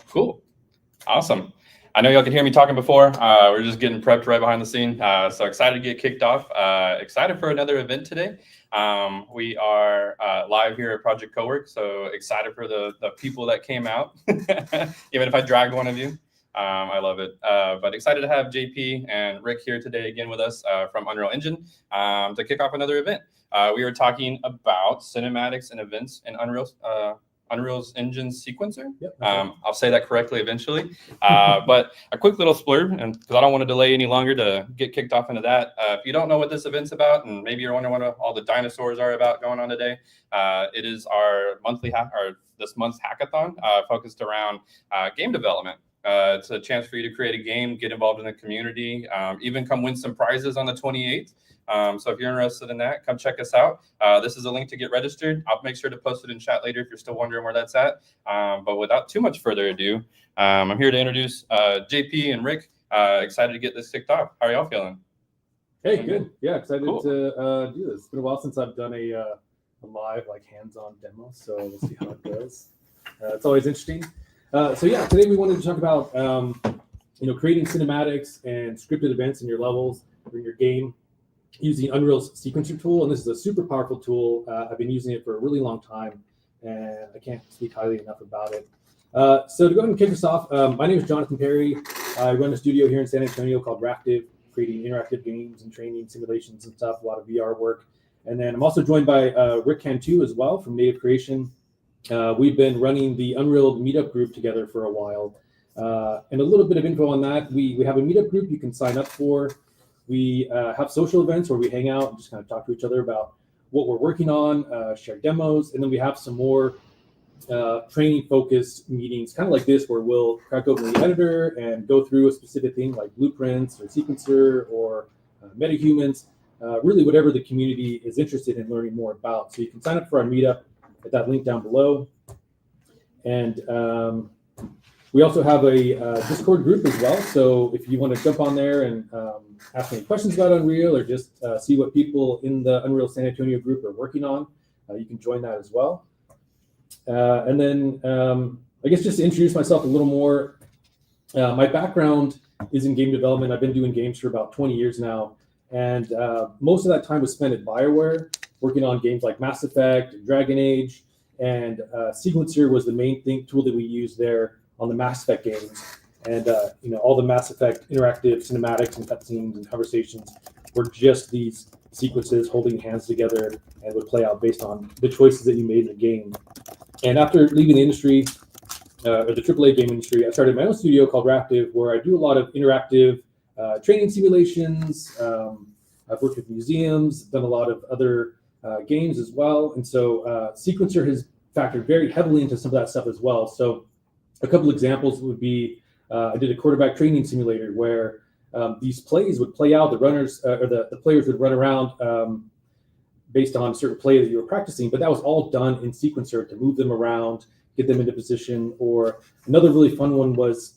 Cool. Awesome. I know y'all could hear me talking before. We're just getting prepped right behind the scene. So excited to get kicked off. Excited for another event today. We are live here at Project Cowork. So excited for the people that came out, even if I dragged one of you. I love it. But excited to have JP and Rick here today again with us from Unreal Engine to kick off another event. We were talking about cinematics and events in Unreal's Engine sequencer. Yep, I'll say that correctly eventually. But a quick little splurb, and because I don't want to delay any longer to get kicked off into that. If you don't know what this event's about, and maybe you're wondering what all the dinosaurs are about going on today, it is our this month's hackathon focused around game development. It's a chance for you to create a game, get involved in the community, even come win some prizes on the 28th. So if you're interested in that, come check us out. This is a link to get registered. I'll make sure to post it in chat later if you're still wondering where that's at. But without too much further ado, I'm here to introduce JP and Rick. Excited to get this kicked off. How are y'all feeling? Hey, good. Yeah, excited to do this. It's been a while since I've done a live, hands-on demo, so we'll see how it goes. It's always interesting. So yeah, today we wanted to talk about creating cinematics and scripted events in your levels or in your game using Unreal's sequencer tool. And this is a super powerful tool. I've been using it for a really long time, and I can't speak highly enough about it. So to go ahead and kick us off, my name is Jonathan Perry. I run a studio here in San Antonio called Ractive, creating interactive games and training simulations and stuff, a lot of VR work. And then I'm also joined by Rick Cantu as well from Native Creation. We've been running the Unreal meetup group together for a while. And a little bit of info on that. We have a meetup group you can sign up for. We have social events where we hang out and just kind of talk to each other about what we're working on, share demos. And then we have some more training-focused meetings, kind of like this, where we'll crack open the editor and go through a specific thing like blueprints or sequencer or metahumans, really whatever the community is interested in learning more about. So you can sign up for our meetup at that link down below. And we also have a Discord group as well. So if you want to jump on there and ask any questions about Unreal or just see what people in the Unreal San Antonio group are working on, you can join that as well. And then I guess just to introduce myself a little more, my background is in game development. I've been doing games for about 20 years now. And most of that time was spent at BioWare, working on games like Mass Effect and Dragon Age. And Sequencer was the main tool that we used there on the Mass Effect games. And all the Mass Effect interactive cinematics and cutscenes and conversations were just these sequences holding hands together and would play out based on the choices that you made in the game. And after leaving the industry, or the AAA game industry, I started my own studio called Ractive, where I do a lot of interactive training simulations. I've worked with museums, done a lot of other games as well. And so Sequencer has factored very heavily into some of that stuff as well. So a couple examples would be, I did a quarterback training simulator where these plays would play out, the runners or the players would run around based on a certain play that you were practicing, but that was all done in Sequencer to move them around, get them into position. Or another really fun one was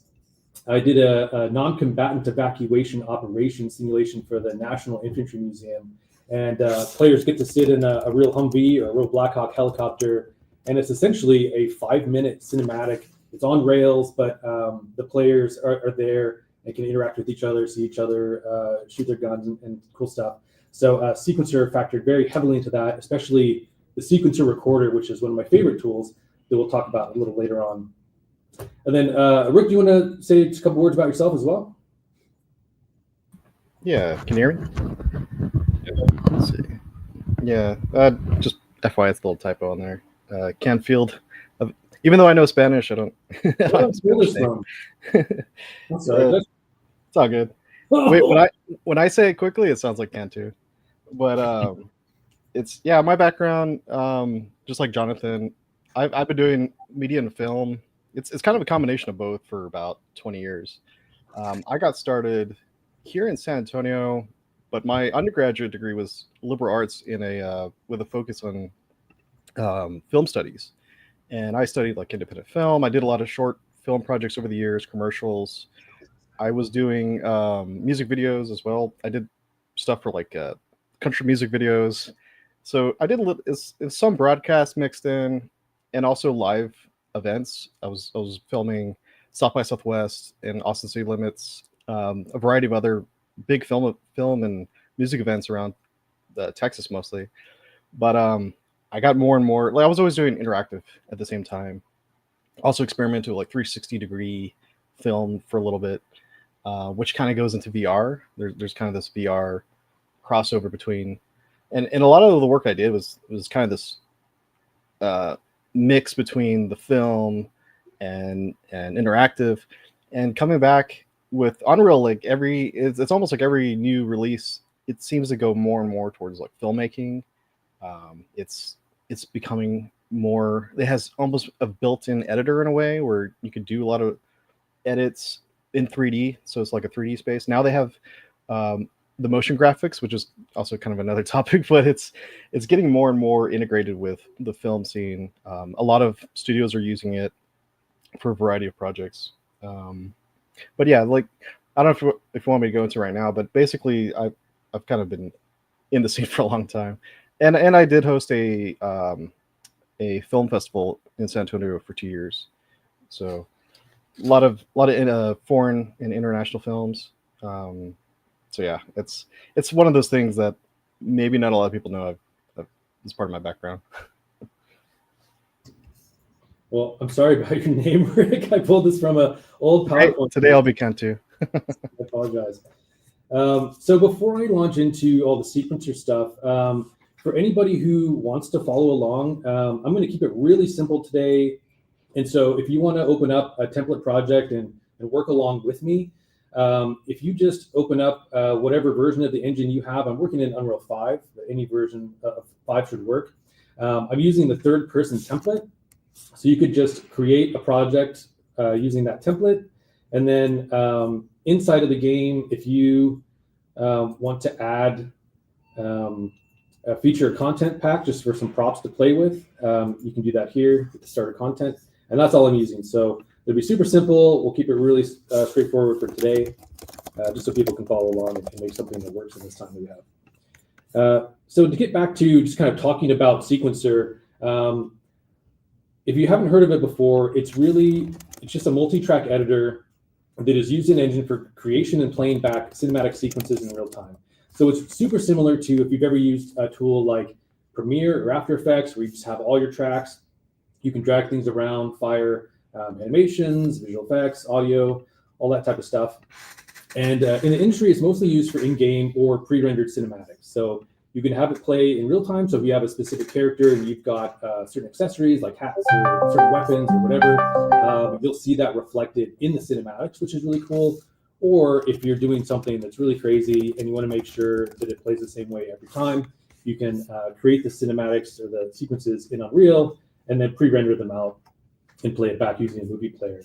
I did a non-combatant evacuation operation simulation for the National Infantry Museum. And players get to sit in a real Humvee or a real Black Hawk helicopter. And it's essentially a 5-minute cinematic. It's on rails, but the players are there and can interact with each other, see each other, shoot their guns and cool stuff. So Sequencer factored very heavily into that, especially the Sequencer recorder, which is one of my favorite tools that we'll talk about a little later on. And then, Rick, do you want to say just a couple words about yourself as well? Yeah, can you hear me? Let's see. Yeah, just FYI, it's a little typo on there. Canfield. Even though I know Spanish, I don't. It's all good. Wait, when I say it quickly, it sounds like Cantu. But it's my background. Just like Jonathan, I've been doing media and film. It's kind of a combination of both for about 20 years. I got started here in San Antonio, but my undergraduate degree was liberal arts in a with a focus on film studies, and I studied like independent film. I did a lot of short film projects over the years, commercials. I was doing music videos as well. I did stuff for like country music videos. So I did it's some broadcast mixed in, and also live events. I was filming South by Southwest and Austin City Limits, a variety of other big film and music events around Texas mostly. But I got more and more. Like I was always doing interactive at the same time. Also experimented with like 360-degree film for a little bit, which kind of goes into VR. There's kind of this VR crossover between, and a lot of the work I did was kind of this mix between the film and interactive, and coming back with Unreal. Like it's almost like every new release, it seems to go more and more towards like filmmaking. It's becoming more. It has almost a built-in editor in a way where you could do a lot of edits in 3D, so it's like a 3D space. Now they have the motion graphics, which is also kind of another topic, but it's getting more and more integrated with the film scene. A lot of studios are using it for a variety of projects. But yeah, like I don't know if you want me to go into right now, but basically I've kind of been in the scene for a long time, and I did host a film festival in San Antonio for 2 years, so a lot of foreign and international films. So yeah, it's one of those things that maybe not a lot of people know. It's part of my background. Well, I'm sorry about your name, Rick. I pulled this from an old PowerPoint. Today I'll be Kent too. I apologize. So before I launch into all the sequencer stuff, for anybody who wants to follow along, I'm going to keep it really simple today. And so if you want to open up a template project and work along with me, if you just open up whatever version of the engine you have, I'm working in Unreal 5, but any version of 5 should work. I'm using the third person template. So you could just create a project using that template. And then inside of the game, if you want to add a feature content pack just for some props to play with, you can do that here with the starter content. And that's all I'm using. So it'll be super simple. We'll keep it really straightforward for today, just so people can follow along and make something that works in this time that we have. So to get back to just kind of talking about Sequencer, if you haven't heard of it before, it's just a multi-track editor that is used in Engine for creation and playing back cinematic sequences in real time. So it's super similar to if you've ever used a tool like Premiere or After Effects, where you just have all your tracks. You can drag things around, fire animations, visual effects, audio, all that type of stuff. And in the industry, it's mostly used for in-game or pre-rendered cinematics. So you can have it play in real time. So if you have a specific character and you've got certain accessories like hats or certain weapons or whatever, you'll see that reflected in the cinematics, which is really cool. Or if you're doing something that's really crazy and you want to make sure that it plays the same way every time, you can create the cinematics or the sequences in Unreal and then pre-render them out and play it back using a movie player.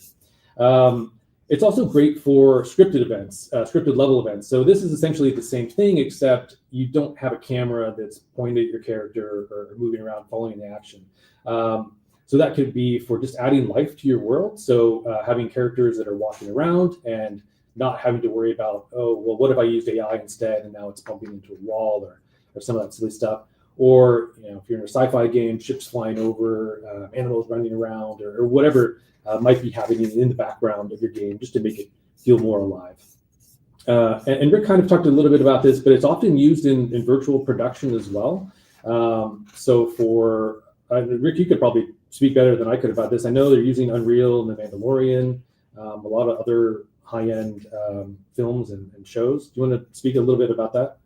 It's also great for scripted events, scripted level events. So this is essentially the same thing, except you don't have a camera that's pointed at your character or moving around following the action. So that could be for just adding life to your world. So having characters that are walking around and not having to worry about, oh, well, what if I used AI instead and now it's bumping into a wall or some of that silly stuff. Or if you're in a sci-fi game, ships flying over, animals running around, or whatever might be happening in the background of your game, just to make it feel more alive. And Rick kind of talked a little bit about this, but it's often used in virtual production as well. So for Rick, you could probably speak better than I could about this. I know they're using Unreal and The Mandalorian, a lot of other high-end films and shows. Do you want to speak a little bit about that?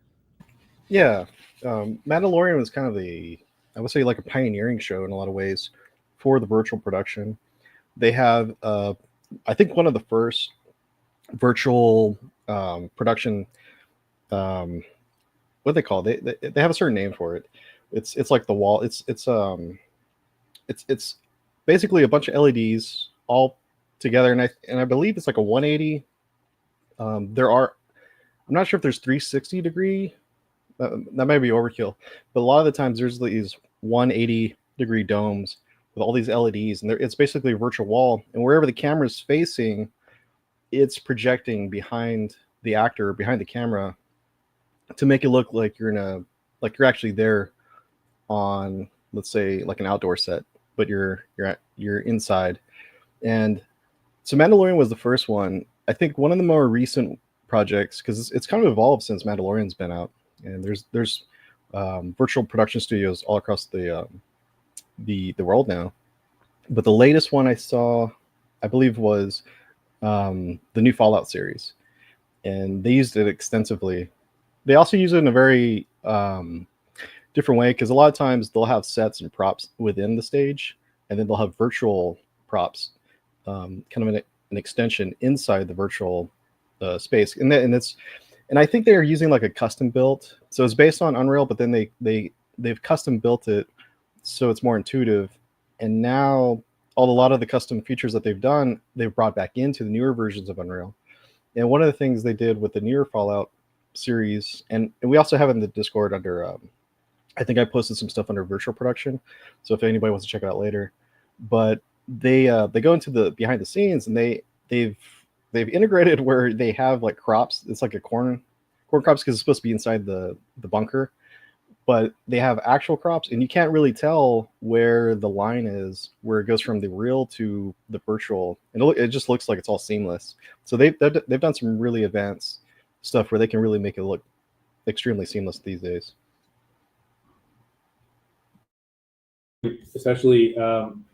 Yeah. Mandalorian was kind of I would say like a pioneering show in a lot of ways for the virtual production. They have, I think, one of the first virtual production, what they call it? They have a certain name for it. It's like the wall. It's basically a bunch of LEDs all together, and I believe it's like a 180. I'm not sure if there's 360 degree. That might be overkill, but a lot of the times there's these 180-degree domes with all these LEDs, and it's basically a virtual wall. And wherever the camera's facing, it's projecting behind the actor, behind the camera, to make it look like you're actually there on, let's say, like an outdoor set, but you're inside. And so Mandalorian was the first one. I think one of the more recent projects, because it's kind of evolved since Mandalorian's been out, and there's virtual production studios all across the world now. But the latest one I saw, I believe, was the new Fallout series, and they used it extensively. They also use it in a very different way, because a lot of times they'll have sets and props within the stage, and then they'll have virtual props, kind of an extension inside the virtual space. And I think they're using like a custom built. So it's based on Unreal, but then they've custom built it so it's more intuitive. And now a lot of the custom features that they've done, they've brought back into the newer versions of Unreal. And one of the things they did with the newer Fallout series, and we also have it in the Discord under, I think I posted some stuff under virtual production, so if anybody wants to check it out later. But they go into the behind the scenes, and they've integrated where they have like crops. It's like a corn crops, because it's supposed to be inside the bunker, but they have actual crops, and you can't really tell where the line is, where it goes from the real to the virtual, and it just looks like it's all seamless. So they've done some really advanced stuff where they can really make it look extremely seamless these days. Especially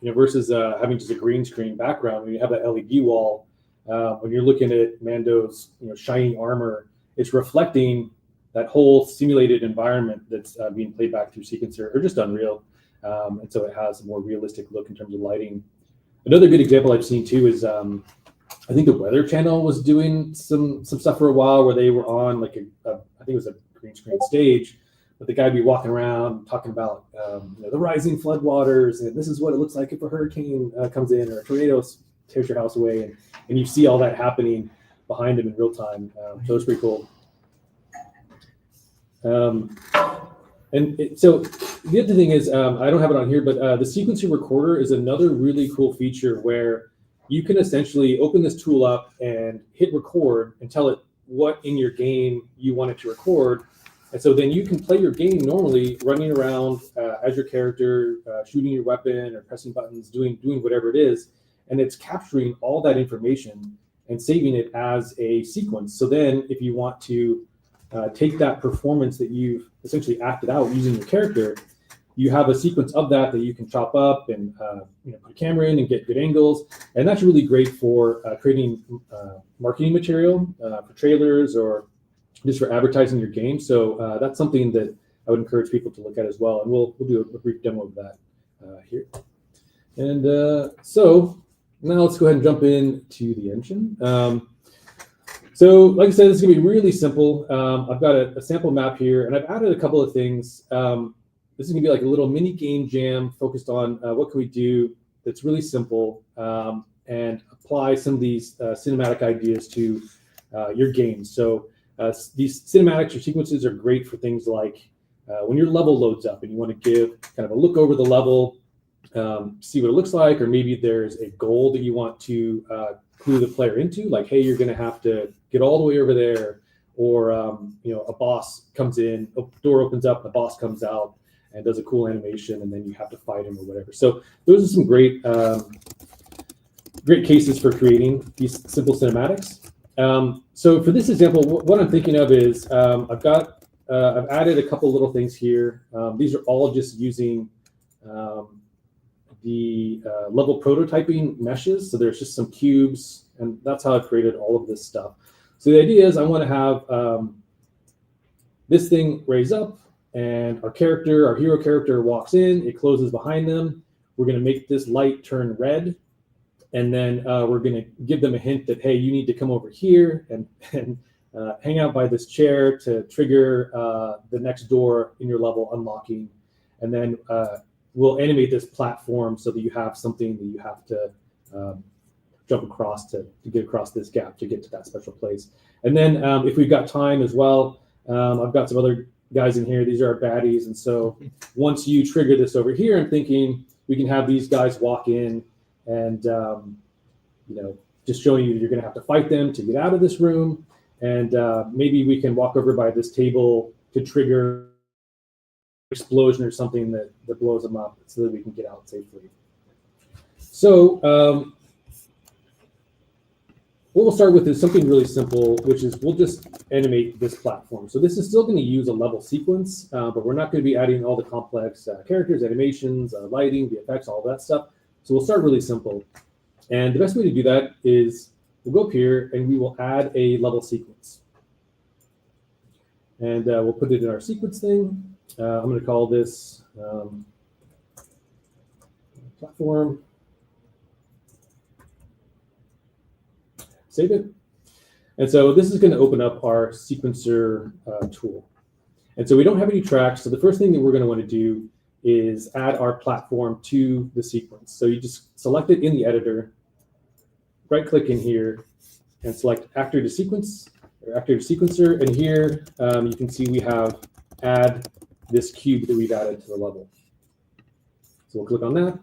versus having just a green screen background. When you have that LED wall, when you're looking at Mando's shiny armor, it's reflecting that whole simulated environment that's being played back through Sequencer or just Unreal, and so it has a more realistic look in terms of lighting. Another good example I've seen too is I think the Weather Channel was doing some stuff for a while where they were on like I think it was a green screen stage, but the guy would be walking around talking about the rising floodwaters, and this is what it looks like if a hurricane comes in or a tornado tears your house away, and you see all that happening behind him in real time. So it's pretty cool. So the other thing is, I don't have it on here, but the sequencer recorder is another really cool feature where you can essentially open this tool up and hit record and tell it what in your game you want it to record. And so then you can play your game normally, running around as your character, shooting your weapon or pressing buttons, doing whatever it is. And it's capturing all that information and saving it as a sequence. So then if you want to take that performance that you've essentially acted out using your character, you have a sequence of that you can chop up and put a camera in and get good angles. And that's really great for creating marketing material for trailers or just for advertising your game. So that's something that I would encourage people to look at as well. And we'll do a brief demo of that here. And so now let's go ahead and jump into the engine. So like I said, this is gonna be really simple. I've got a sample map here, and I've added a couple of things. This is gonna be like a little mini game jam focused on what can we do that's really simple, and apply some of these cinematic ideas to your game. So these cinematics or sequences are great for things like when your level loads up and you want to give kind of a look over the level, see what it looks like, or maybe there's a goal that you want to clue the player into, like, hey, you're going to have to get all the way over there, or a boss comes in, a door opens up, the boss comes out and does a cool animation, and then you have to fight him or whatever. So those are some great cases for creating these simple cinematics. So for this example, what I'm thinking of is I've added a couple little things here. These are all just using the level prototyping meshes. So there's just some cubes, and that's how I've created all of this stuff. So the idea is I want to have this thing raise up, and our hero character walks in, it closes behind them. We're going to make this light turn red, and then we're going to give them a hint that, hey, you need to come over here and hang out by this chair to trigger the next door in your level unlocking. And then we'll animate this platform so that you have something that you have to jump across to get across this gap to get to that special place. And then if we've got time as well, I've got some other guys in here. These are our baddies. And so once you trigger this over here, I'm thinking we can have these guys walk in and, just showing you're going to have to fight them to get out of this room. And maybe we can walk over by this table to trigger explosion or something that blows them up so that we can get out safely. So what we'll start with is something really simple, which is we'll just animate this platform. So this is still going to use a level sequence, but we're not going to be adding all the complex characters, animations, lighting, the effects, all that stuff. So we'll start really simple. And the best way to do that is we'll go up here and we will add a level sequence. And we'll put it in our sequence thing. I'm going to call this platform. Save it. And so this is going to open up our sequencer tool. And so we don't have any tracks. So the first thing that we're going to want to do is add our platform to the sequence. So you just select it in the editor, right click in here, and select actor to sequence or actor to sequencer. And here you can see we have add this cube that we've added to the level. So we'll click on that.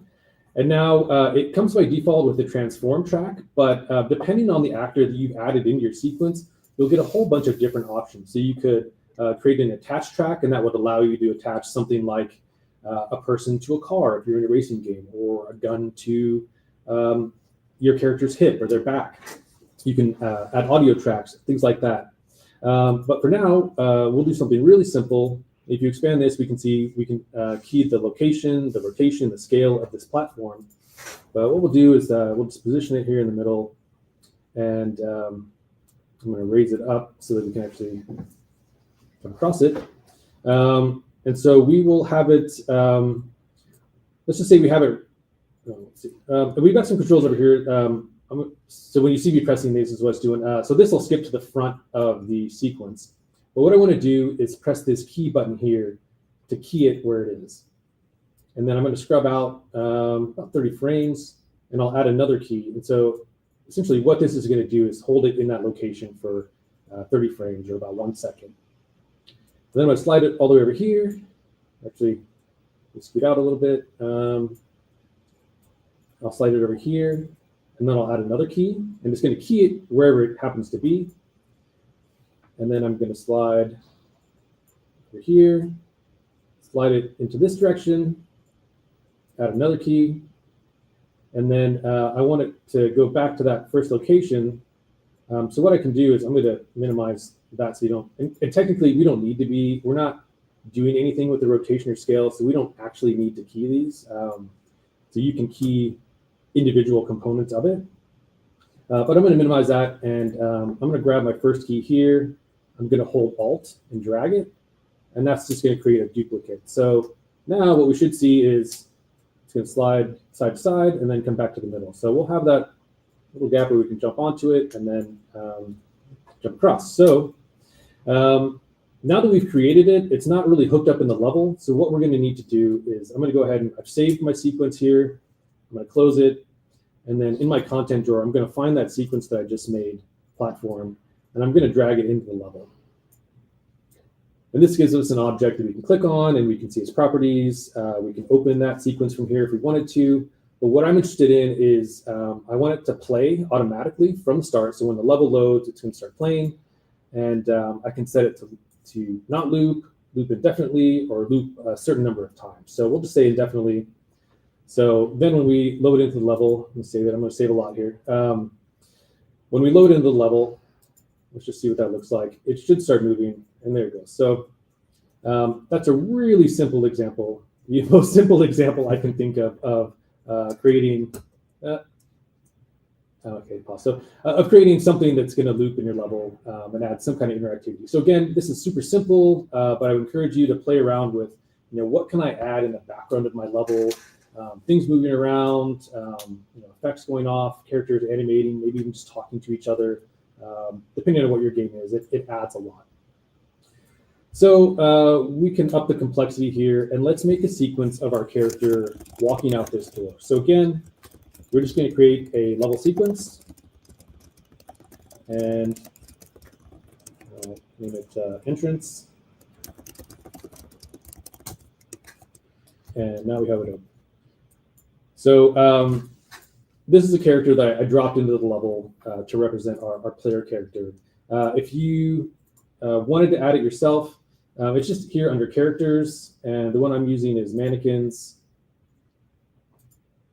And now it comes by default with the transform track, but depending on the actor that you've added into your sequence, you'll get a whole bunch of different options. So you could create an attach track, and that would allow you to attach something like a person to a car if you're in a racing game, or a gun to your character's hip or their back. You can add audio tracks, things like that. But for now, we'll do something really simple. If you expand this, we can see we can key the location, the rotation, the scale of this platform. But what we'll do is we'll just position it here in the middle, and I'm going to raise it up so that we can actually come across it. And so we will have it, let's just say we have it, let's see. We've got some controls over here. So when you see me pressing these is what it's doing. So this will skip to the front of the sequence. But what I want to do is press this key button here to key it where it is. And then I'm going to scrub out about 30 frames, and I'll add another key. And so essentially what this is going to do is hold it in that location for 30 frames, or about 1 second. Then I'm going to slide it all the way over here. Actually, scoot out a little bit. I'll slide it over here, and then I'll add another key. And it's going to key it wherever it happens to be. And then I'm going to slide over here, slide it into this direction, add another key. And then I want it to go back to that first location. So what I can do is I'm going to minimize that so you don't, and technically we don't need to be, we're not doing anything with the rotation or scale, so we don't actually need to key these. So you can key individual components of it. But I'm going to minimize that, and I'm going to grab my first key here. I'm going to hold Alt and drag it, and that's just going to create a duplicate. So now what we should see is it's going to slide side to side and then come back to the middle. So we'll have that little gap where we can jump onto it and then jump across. So now that we've created it, it's not really hooked up in the level. So what we're going to need to do is I'm going to go ahead and I've saved my sequence here. I'm going to close it. And then in my content drawer, I'm going to find that sequence that I just made, platform, and I'm going to drag it into the level. And this gives us an object that we can click on, and we can see its properties. We can open that sequence from here if we wanted to. But what I'm interested in is I want it to play automatically from the start. So when the level loads, it's going to start playing. And I can set it to not loop, loop indefinitely, or loop a certain number of times. So we'll just say indefinitely. So then when we load into the level, let me save it. I'm going to save a lot here. When we load into the level, let's just see what that looks like. It should start moving, and there it goes. So that's a really simple example, the most simple example I can think of creating. Okay, pause. So of creating something that's going to loop in your level and add some kind of interactivity. So again, this is super simple, but I would encourage you to play around with, what can I add in the background of my level? Things moving around, effects going off, characters animating, maybe even just talking to each other. Depending on what your game is, it adds a lot. So we can up the complexity here, and let's make a sequence of our character walking out this door. So again, we're just going to create a level sequence, and name it entrance. And now we have it open. So this is a character that I dropped into the level to represent our player character. If you wanted to add it yourself, it's just here under characters, and the one I'm using is mannequins,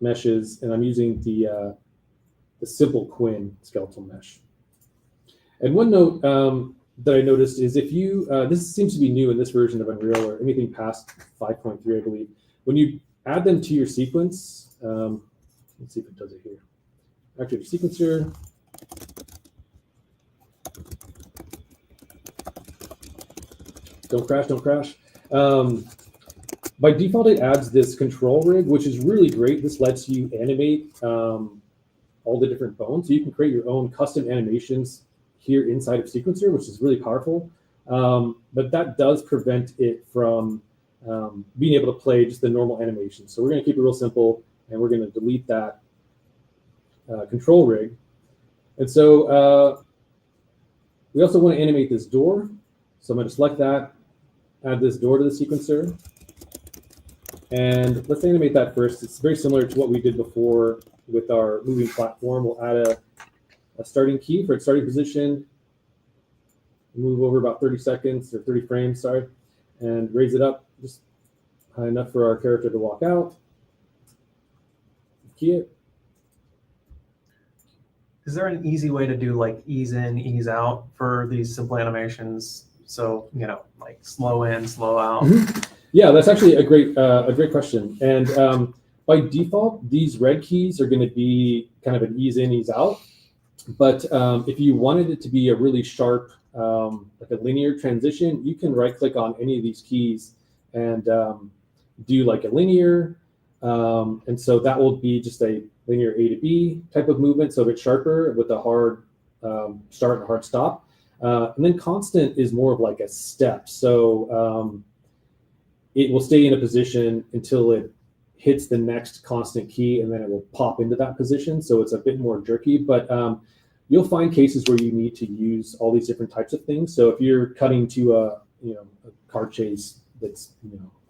meshes, and I'm using the simple Quinn skeletal mesh. And one note that I noticed is if you, this seems to be new in this version of Unreal or anything past 5.3, I believe, when you add them to your sequence, let's see if it does it here. Active sequencer. Don't crash, don't crash. By default, it adds this control rig, which is really great. This lets you animate all the different bones. So you can create your own custom animations here inside of Sequencer, which is really powerful. But that does prevent it from being able to play just the normal animation. So we're going to keep it real simple, and we're going to delete that control rig. And so we also want to animate this door. So I'm going to select that, add this door to the sequencer. And let's animate that first. It's very similar to what we did before with our moving platform. We'll add a starting key for its starting position, move over about 30 seconds or 30 frames, sorry, and raise it up just high enough for our character to walk out. Key it. Is there an easy way to do like ease in, ease out for these simple animations? So, you know, like slow in, slow out. Mm-hmm. Yeah, that's actually a great question. And by default, these red keys are going to be kind of an ease in, ease out. But if you wanted it to be a really sharp, like a linear transition, you can right click on any of these keys and do like a linear. And so that will be just a linear A to B type of movement. So a bit sharper with a hard start and a hard stop. And then constant is more of like a step. So it will stay in a position until it hits the next constant key, and then it will pop into that position. So it's a bit more jerky, but you'll find cases where you need to use all these different types of things. So if you're cutting to a car chase that's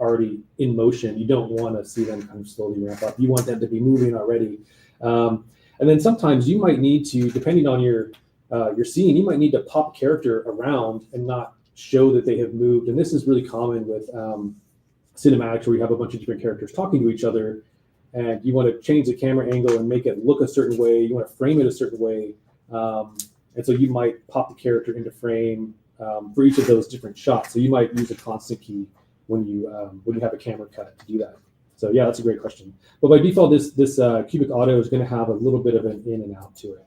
already in motion, you don't want to see them kind of slowly ramp up. You want them to be moving already. And then sometimes you might need to, depending on your scene, you might need to pop a character around and not show that they have moved. And this is really common with cinematics where you have a bunch of different characters talking to each other, and you want to change the camera angle and make it look a certain way. You want to frame it a certain way. And so you might pop the character into frame for each of those different shots. So you might use a constant key when you have a camera cut to do that. So yeah, that's a great question. But by default, this cubic auto is going to have a little bit of an in and out to it.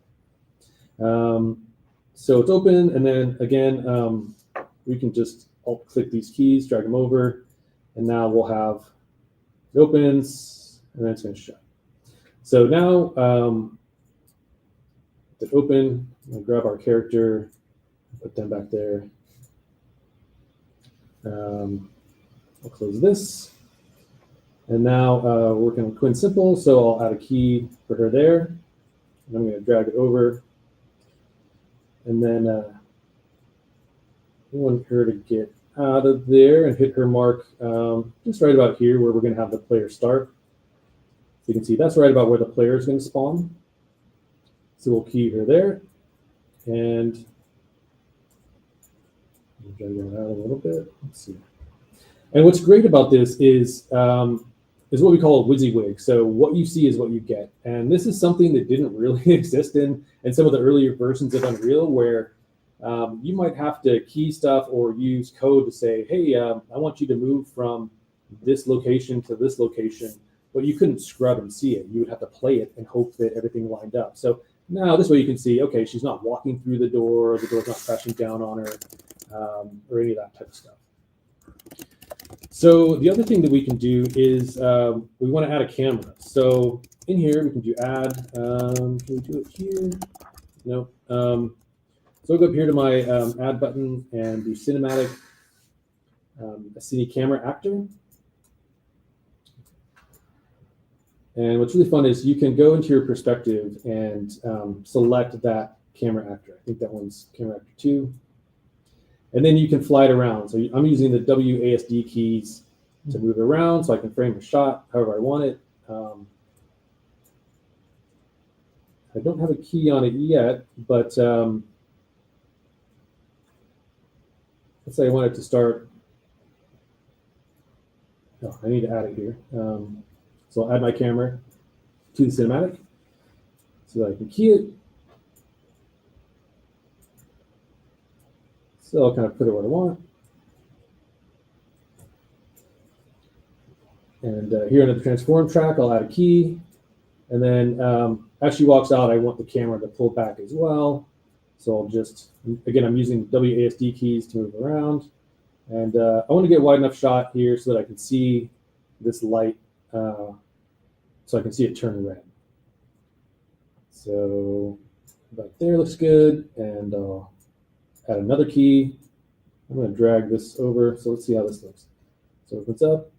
So it's open, and then again, we can just alt click these keys, drag them over, and now we'll have it opens, and then it's going to shut. So now to open, we'll grab our character, put them back there. I'll close this. And now we're working on Quinn Simple, so I'll add a key for her there. And I'm going to drag it over. And then I want her to get out of there and hit her mark just right about here where we're going to have the player start. So you can see that's right about where the player is going to spawn. So we'll key her there. And drag her out a little bit. Let's see. And what's great about this is what we call a WYSIWYG. So what you see is what you get. And this is something that didn't really exist in some of the earlier versions of Unreal, where you might have to key stuff or use code to say, hey, I want you to move from this location to this location, but you couldn't scrub and see it. You would have to play it and hope that everything lined up. So now this way you can see, okay, she's not walking through the door's not crashing down on her, or any of that type of stuff. So the other thing that we can do is we want to add a camera. So in here, we can do add. Can we do it here? No. So I'll go up here to my add button and do cinematic. a cine camera actor. And what's really fun is you can go into your perspective and select that camera actor. I think that one's camera actor 2. And then you can fly it around. So I'm using the WASD keys to move it around so I can frame a shot however I want it. I don't have a key on it yet, but let's say I want it to start. Oh, I need to add it here. So I'll add my camera to the cinematic so that I can key it. So I'll kind of put it where I want. And here under the transform track, I'll add a key. And then as she walks out, I want the camera to pull back as well. So I'll just, again, I'm using WASD keys to move around. And I want to get a wide enough shot here so that I can see this light, so I can see it turn red. So about there looks good. And I'll add another key. I'm going to drag this over. So let's see how this looks. So it opens up.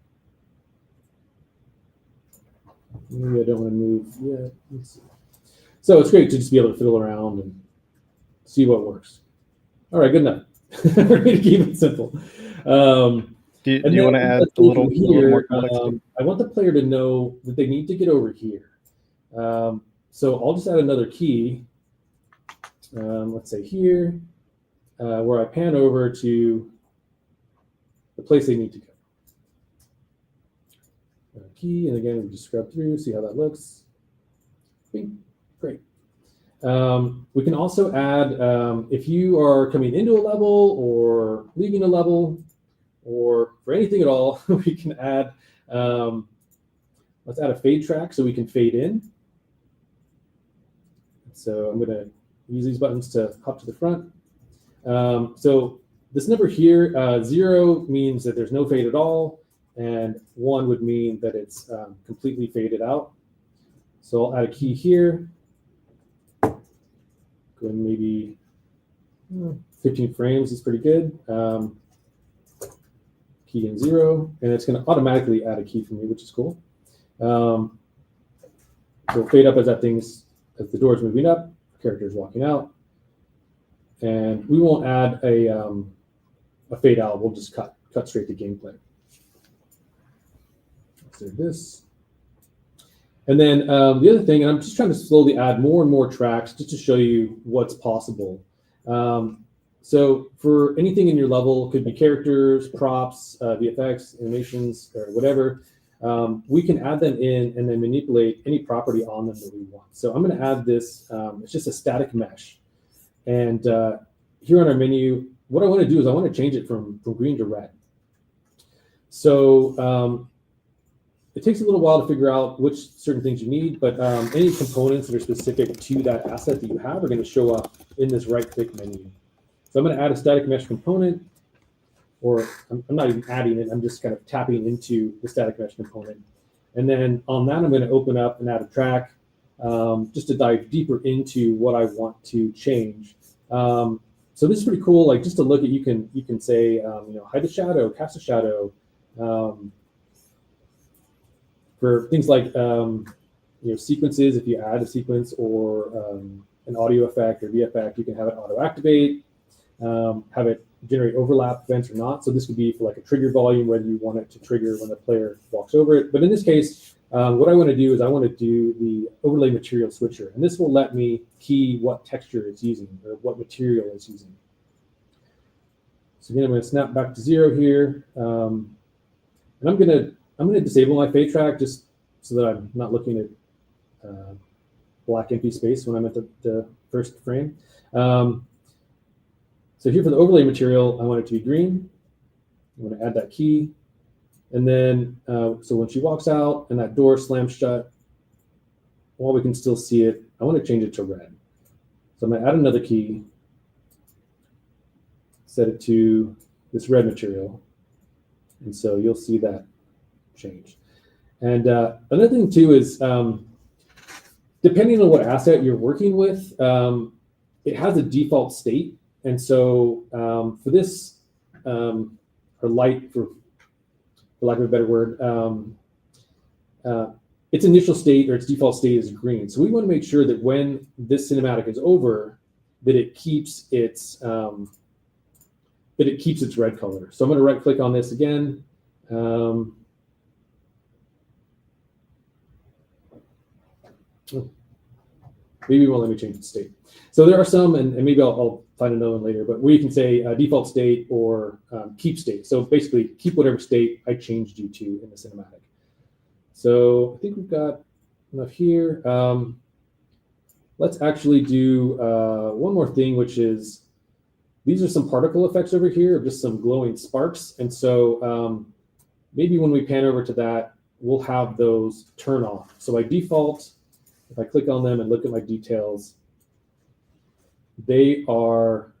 Maybe I don't want to move yet. Let's see. So it's great to just be able to fiddle around and see what works. All right, good enough. We're going to keep it simple. Do you want to add a little more complexity? I want the player to know that they need to get over here. So I'll just add another key. Let's say here, where I pan over to the place they need to go. Key, and again, we just scrub through, see how that looks. Great. We can also add, if you are coming into a level or leaving a level, or for anything at all, we can add, let's add a fade track so we can fade in. So I'm going to use these buttons to hop to the front. So this number here, 0 means that there's no fade at all, and 1 would mean that it's completely faded out. So I'll add a key here. Go and maybe 15 frames is pretty good. Key in 0, and it's going to automatically add a key for me, which is cool. So fade up as the door is moving up, the character is walking out, and we won't add a fade out. We'll just cut straight to gameplay. So this, and then the other thing, and I'm just trying to slowly add more and more tracks just to show you what's possible. So for anything in your level, could be characters, props, VFX, animations, or whatever, we can add them in and then manipulate any property on them that we want. So I'm going to add this, it's just a static mesh. And here on our menu, what I want to do is I want to change it from green to red. So it takes a little while to figure out which certain things you need, but any components that are specific to that asset that you have are going to show up in this right-click menu. So I'm going to add a static mesh component, or I'm not even adding it, I'm just kind of tapping into the static mesh component. And then on that, I'm going to open up and add a track just to dive deeper into what I want to change. So this is pretty cool. Like just to look at, you can say, hide a shadow, cast a shadow. For things like sequences, if you add a sequence or an audio effect or VFX, you can have it auto-activate, have it generate overlap events or not. So this could be for like a trigger volume, whether you want it to trigger when the player walks over it. But in this case, what I want to do is I want to do the overlay material switcher, and this will let me key what texture it's using or what material it's using. So again, I'm going to snap back to 0 here, and I'm going to disable my fade track just so that I'm not looking at black empty space when I'm at the first frame. So here for the overlay material, I want it to be green. I'm going to add that key. And then, so when she walks out and that door slams shut, while we can still see it, I want to change it to red. So I'm going to add another key, set it to this red material. And so you'll see that change. And another thing too is, depending on what asset you're working with, it has a default state. And so for this, our or light, for lack of a better word, its initial state or its default state is green. So we want to make sure that when this cinematic is over, that it keeps its red color. So I'm going to right click on this again. Maybe it won't let me change the state. So there are some, and maybe I'll find another one later, but where you can say default state or keep state. So basically keep whatever state I changed you to in the cinematic. So I think we've got enough here. Let's actually do one more thing, which is these are some particle effects over here, just some glowing sparks. And so maybe when we pan over to that, we'll have those turn off. So by default, if I click on them and look at my details, they are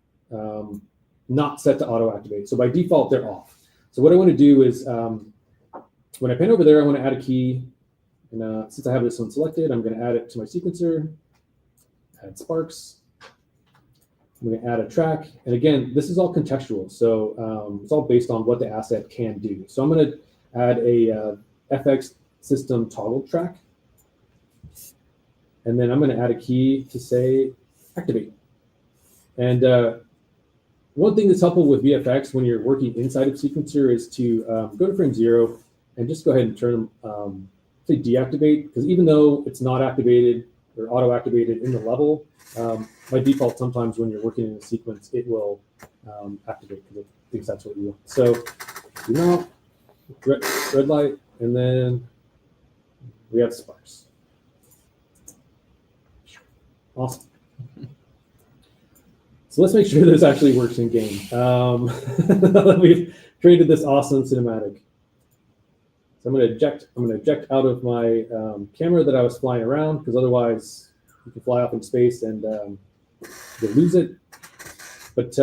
not set to auto activate. So by default, they're off. So what I want to do is when I pan over there, I want to add a key. And since I have this one selected, I'm going to add it to my sequencer, add sparks. I'm going to add a track. And again, this is all contextual. So it's all based on what the asset can do. So I'm going to add a FX system toggle track. And then I'm going to add a key to say activate. And one thing that's helpful with VFX when you're working inside of sequencer is to go to frame 0 and just go ahead and turn them, say deactivate, because even though it's not activated or auto-activated in the level, by default, sometimes when you're working in a sequence, it will activate because it thinks that's what you want. So do not, red light, and then we have sparks. Awesome. So let's make sure this actually works in game. We've created this awesome cinematic. So I'm going to eject out of my camera that I was flying around, because otherwise you can fly off in space and you'll lose it. But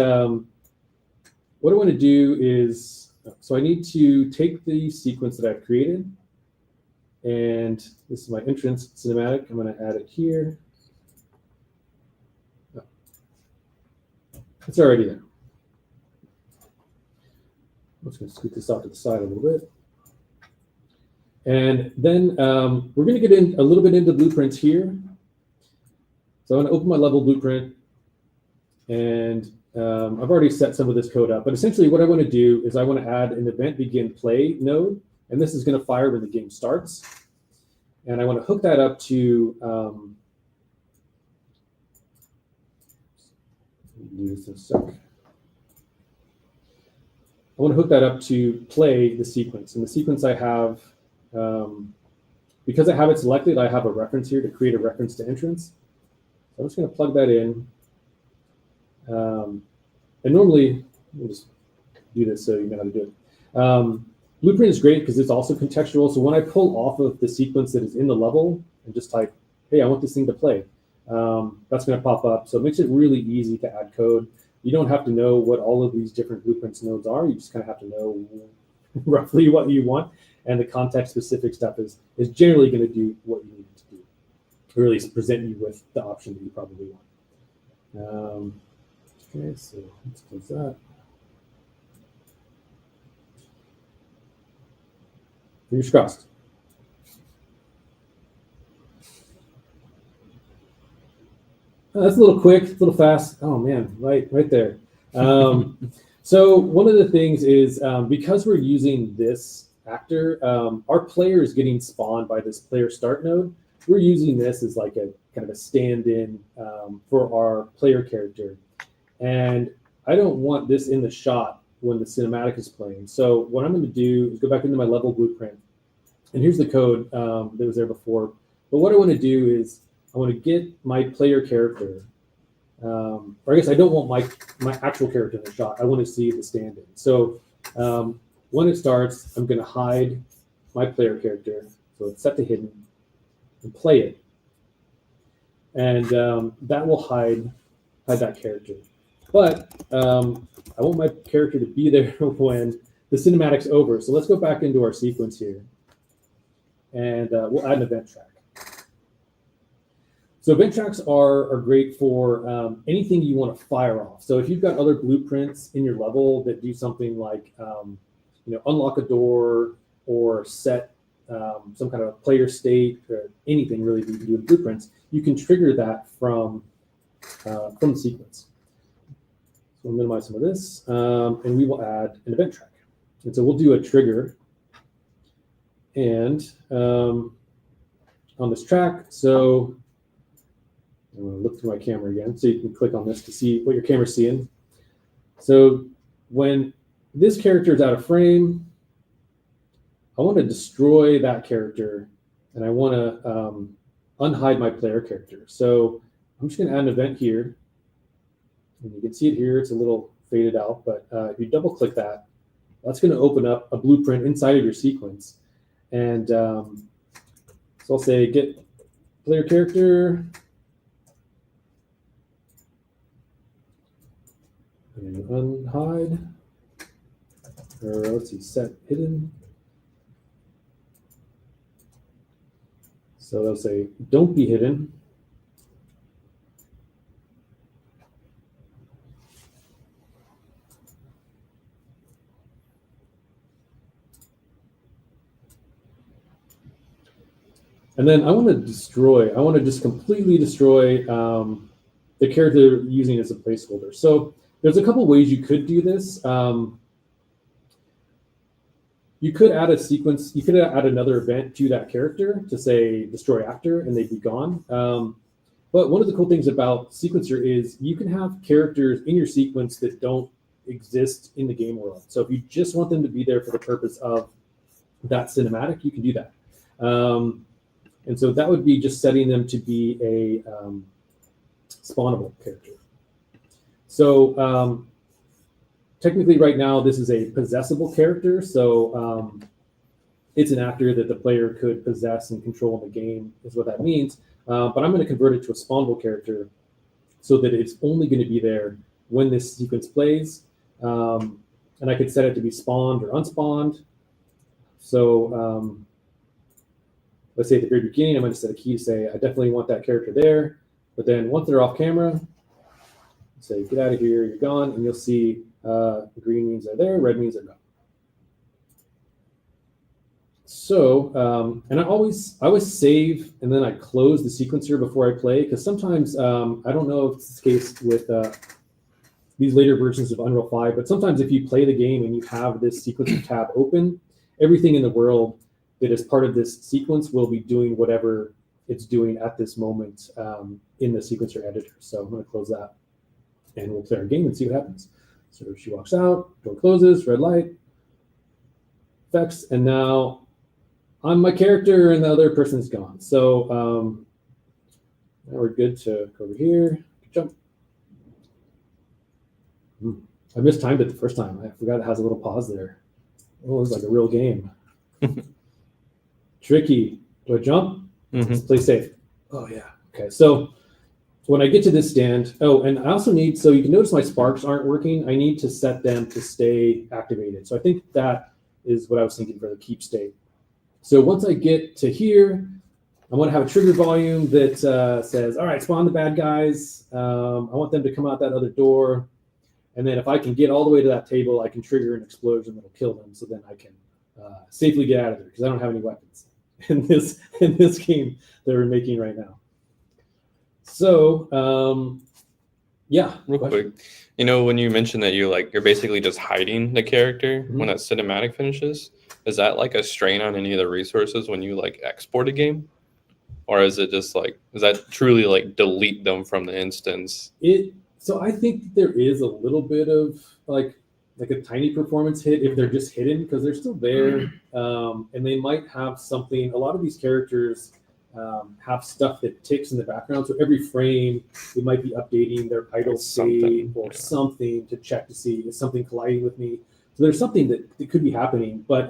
what I want to do is, so I need to take the sequence that I've created, and this is my entrance cinematic. I'm going to add it here. It's already there. I'm just going to scoot this off to the side a little bit. And then we're going to get in a little bit into blueprints here. So I'm going to open my level blueprint. And I've already set some of this code up. But essentially what I want to do is I want to add an event begin play node. And this is going to fire when the game starts. And I want to hook that up to use this sec. I want to hook that up to play the sequence. And the sequence I have, because I have it selected, I have a reference here to create a reference to entrance. So I'm just going to plug that in. And normally, we'll just do this so you know how to do it. Blueprint is great because it's also contextual. So when I pull off of the sequence that is in the level and just type, hey, I want this thing to play, that's going to pop up. So it makes it really easy to add code. You don't have to know what all of these different blueprints nodes are. You just kind of have to know roughly what you want. And the context-specific stuff is generally going to do what you need it to do, or at least present you with the option that you probably want. Okay, so let's close that. Fingers crossed. Oh, that's a little quick, a little fast. Oh man, right there. So one of the things is because we're using this actor, our player is getting spawned by this player start node. We're using this as like a kind of a stand-in for our player character. And I don't want this in the shot when the cinematic is playing. So what I'm going to do is go back into my level blueprint. And here's the code that was there before. But what I want to do is I want to get my player character, or I guess I don't want my actual character in the shot. I want to see the stand-in. So when it starts, I'm going to hide my player character. So it's set to hidden and play it. And that will hide that character. But I want my character to be there when the cinematic's over. So let's go back into our sequence here. And we'll add an event track. So event tracks are great for anything you want to fire off. So if you've got other blueprints in your level that do something like unlock a door or set some kind of player state or anything really that you can do with blueprints, you can trigger that from the sequence. So we'll minimize some of this, and we will add an event track. And so we'll do a trigger, and on this track, so I'm going to look through my camera again, so you can click on this to see what your camera's seeing. So when this character is out of frame, I want to destroy that character, and I want to unhide my player character. So I'm just going to add an event here. And you can see it here. It's a little faded out, but if you double click that, that's going to open up a blueprint inside of your sequence. And so I'll say get player character. And unhide. Or let's see, set hidden. So they'll say don't be hidden. And then I want to just completely destroy the character you're using as a placeholder. So there's a couple ways you could do this. You could add a sequence, you could add another event to that character to say destroy actor and they'd be gone. But one of the cool things about sequencer is you can have characters in your sequence that don't exist in the game world. So if you just want them to be there for the purpose of that cinematic, you can do that. And so that would be just setting them to be a spawnable character. So technically right now, this is a possessable character. So it's an actor that the player could possess and control in the game is what that means. But I'm going to convert it to a spawnable character so that it's only going to be there when this sequence plays. And I could set it to be spawned or unspawned. So let's say at the very beginning, I'm going to set a key to say, I definitely want that character there. But then once they're off camera, say, get out of here, you're gone. And you'll see green means they're there, red means they're gone. So, and I always save and then I close the sequencer before I play, because sometimes, I don't know if it's the case with these later versions of Unreal 5, but sometimes if you play the game and you have this sequencer tab open, everything in the world that is part of this sequence will be doing whatever it's doing at this moment in the sequencer editor. So I'm going to close that and we'll play our game and see what happens. So she walks out, door closes, red light, effects, and now I'm my character and the other person's gone. So now we're good to go over here, jump. I mistimed it the first time. I forgot it has a little pause there. Oh, it was like a real game. Tricky. Do I jump? Let's play safe. Oh, yeah. Okay. So when I get to this stand, oh, and I also need, so you can notice my sparks aren't working. I need to set them to stay activated. So I think that is what I was thinking for the keep state. So once I get to here, I want to have a trigger volume that says, all right, spawn the bad guys. I want them to come out that other door. And then if I can get all the way to that table, I can trigger an explosion that'll kill them. So then I can safely get out of there because I don't have any weapons in this game that we're making right now. So yeah. Real quick, when you mentioned that you're basically just hiding the character when that cinematic finishes, is that like a strain on any of the resources when you export a game? Or is it just is that truly delete them from the instance? So I think there is a little bit of like a tiny performance hit if they're just hidden because they're still there. And they might have something, a lot of these characters have stuff that ticks in the background. So every frame, they might be updating their idle state or something to check to see is something colliding with me. So there's something that could be happening. But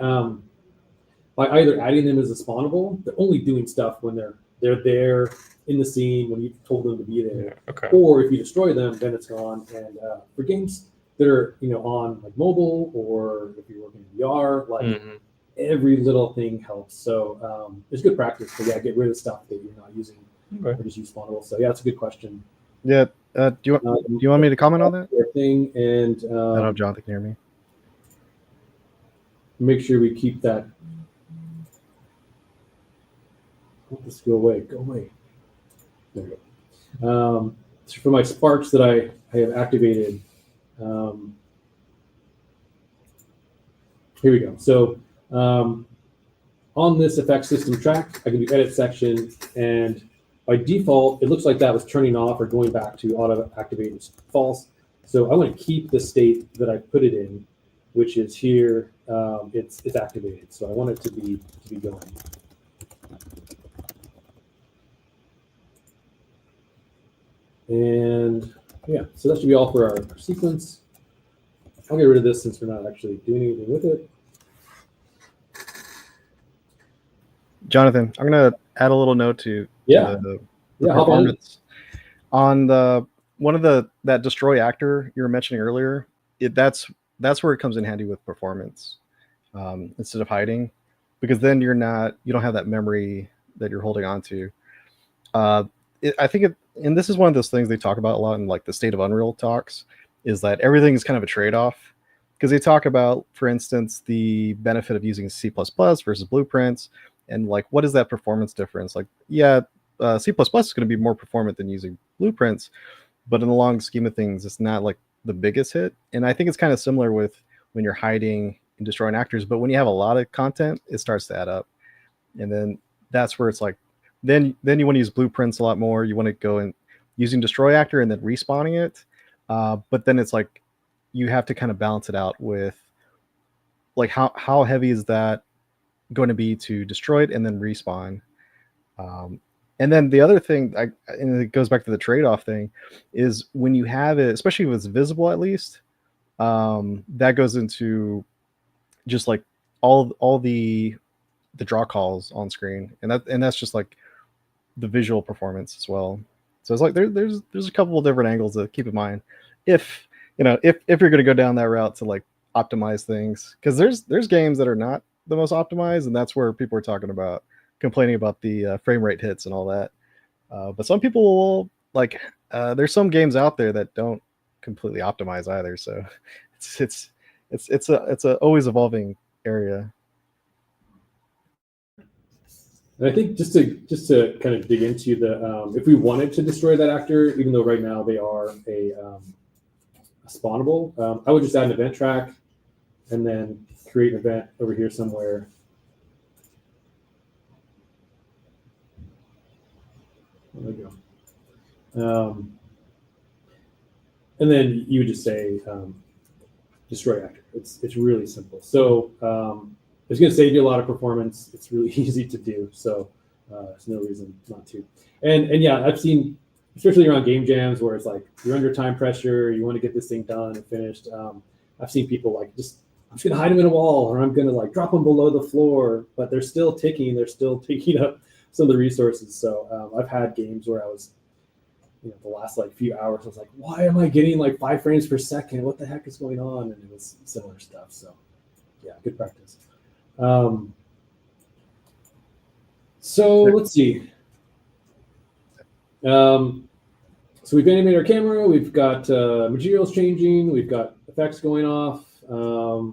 by either adding them as a spawnable, they're only doing stuff when they're there in the scene when you've told them to be there. Yeah, okay. Or if you destroy them, then it's gone. And for games that are on mobile or if you're working in VR, every little thing helps. So it's good practice to get rid of stuff that you're not using or just use spawnable. So yeah, it's a good question. Yeah. Do you want me to comment on that? Thing and I don't know if Jonathan can hear me. make sure we keep that. Let this go away. Go away. There we go. So for my sparks that I have activated, here we go. So on this effect system track, I can do edit section, and by default, it looks like that was turning off or going back to auto activate is false. So I want to keep the state that I put it in, which is here. It's activated. So I want it to be going. And yeah, so that should be all for our sequence. I'll get rid of this since we're not actually doing anything with it. Jonathan, I'm gonna add a little note to the performance on the one of that destroy actor you were mentioning earlier. That's where it comes in handy with performance instead of hiding, because then you don't have that memory that you're holding on to. I think and this is one of those things they talk about a lot in like the State of Unreal talks, is that everything is kind of a trade-off, because they talk about, for instance, the benefit of using C++ versus blueprints, and like what is that performance difference? Like, yeah, C++ is going to be more performant than using blueprints, but in the long scheme of things, it's not like the biggest hit. And I think it's kind of similar with when you're hiding and destroying actors, but when you have a lot of content, it starts to add up, and then that's where it's like, then you want to use blueprints a lot more. You want to go and using destroy actor and then respawning it, but then it's like you have to kind of balance it out with like how heavy is that going to be to destroy it and then respawn. And then the other thing, and it goes back to the trade-off thing, is when you have it, especially if it's visible, at least that goes into just like all the draw calls on screen, and that's just like the visual performance as well. So it's like there's a couple of different angles to keep in mind if you're going to go down that route to like optimize things, because there's games that are not the most optimized, and that's where people are complaining about the frame rate hits and all that. But some people will like there's some games out there that don't completely optimize either. So it's a always evolving area. And I think just to kind of dig into the if we wanted to destroy that actor, even though right now they are a spawnable, I would just add an event track and then create an event over here somewhere. There we go. And then you would just say destroy actor. It's really simple. So it's going to save you a lot of performance. It's really easy to do. So there's no reason not to. And yeah, I've seen, especially around game jams where it's like you're under time pressure, you want to get this thing done and finished. I've seen people like I'm just going to hide them in a wall, or I'm going to like drop them below the floor, but they're still ticking. They're still taking up some of the resources. So I've had games where I was, the last like few hours, I was like, why am I getting like 5 frames per second? What the heck is going on? And it was similar stuff. So yeah, good practice. So let's see. So we've animated our camera. We've got materials changing. We've got effects going off.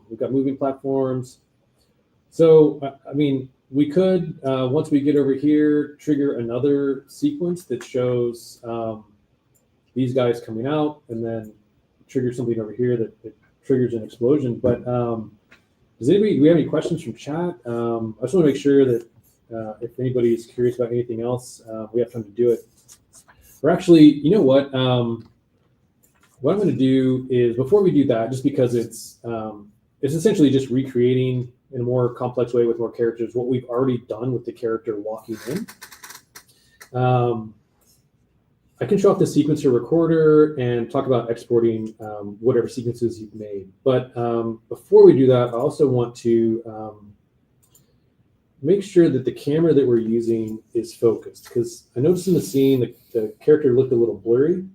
We've got moving platforms. So, I mean, we could, once we get over here, trigger another sequence that shows these guys coming out, and then trigger something over here that triggers an explosion. But do we have any questions from chat? I just want to make sure that if anybody's curious about anything else, we have time to do it. Or actually, you know what? What I'm going to do is, before we do that, just because it's essentially just recreating in a more complex way with more characters what we've already done with the character walking in. I can show off the sequencer recorder and talk about exporting whatever sequences you've made. But before we do that, I also want to make sure that the camera that we're using is focused, because I noticed in the scene the character looked a little blurry.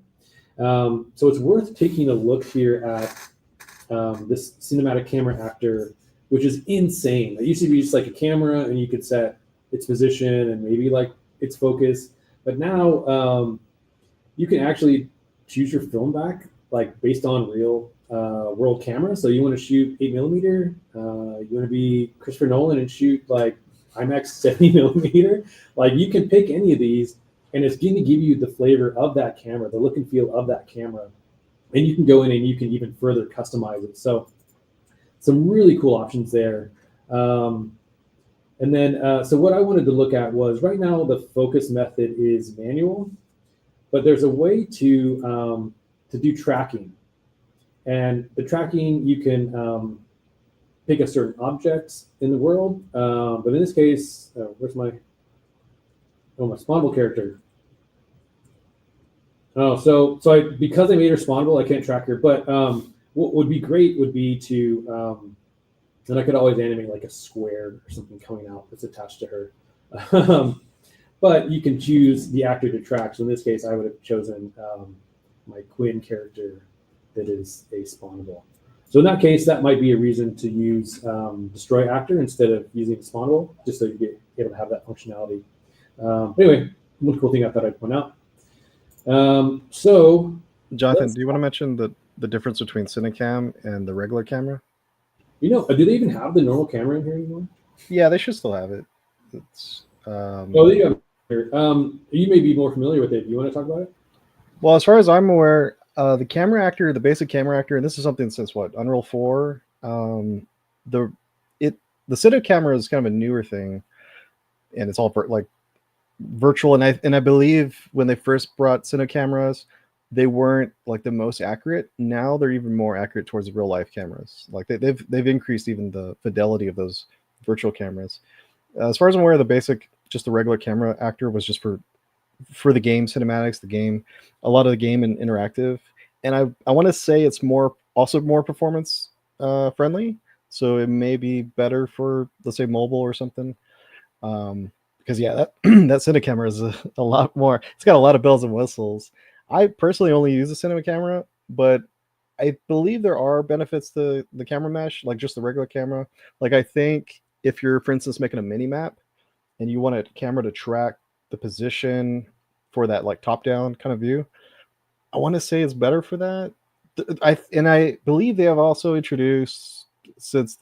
So it's worth taking a look here at this cinematic camera actor, which is insane. It used to be just like a camera and you could set its position and maybe like its focus. But now you can actually choose your film back, like based on real world camera. So you want to shoot 8mm. You want to be Christopher Nolan and shoot like IMAX 70mm. Like you can pick any of these, and it's going to give you the flavor of that camera, the look and feel of that camera, and you can go in and you can even further customize it. So some really cool options there. And then, so what I wanted to look at was right now the focus method is manual, but there's a way to do tracking. And the tracking, you can pick a certain object in the world. But in this case, where's my spawnable character? Oh, so because I made her spawnable, I can't track her. But what would be great would be to, and I could always animate like a square or something coming out that's attached to her. But you can choose the actor to track. So in this case, I would have chosen my Quinn character that is a spawnable. So in that case, that might be a reason to use destroy actor instead of using spawnable, just so you get able to have that functionality. Anyway, one cool thing I thought I'd point out. So Jonathan, do you want to mention the difference between Cinecam and the regular camera? You know, do they even have the normal camera in here anymore? Yeah, they should still have it. It's oh, they have it here. You may be more familiar with it. Do you want to talk about it? Well, as far as I'm aware, the camera actor, the basic camera actor, and this is something since what, Unreal 4. The Cinecam camera is kind of a newer thing, and it's all like virtual. And I believe when they first brought Cinecam cameras, they weren't like the most accurate. Now they're even more accurate towards real life cameras. Like they've increased even the fidelity of those virtual cameras. As far as I'm aware, just the regular camera actor was just for the game cinematics, a lot of the game and interactive. And I want to say it's also more performance friendly. So it may be better for, let's say, mobile or something. Because yeah, that Cinema camera is a lot more. It's got a lot of bells and whistles. I personally only use the cinema camera, but I believe there are benefits to the camera mesh, like just the regular camera. Like I think if you're, for instance, making a mini map and you want a camera to track the position for that like top-down kind of view, I want to say it's better for that. I believe they have also introduced, since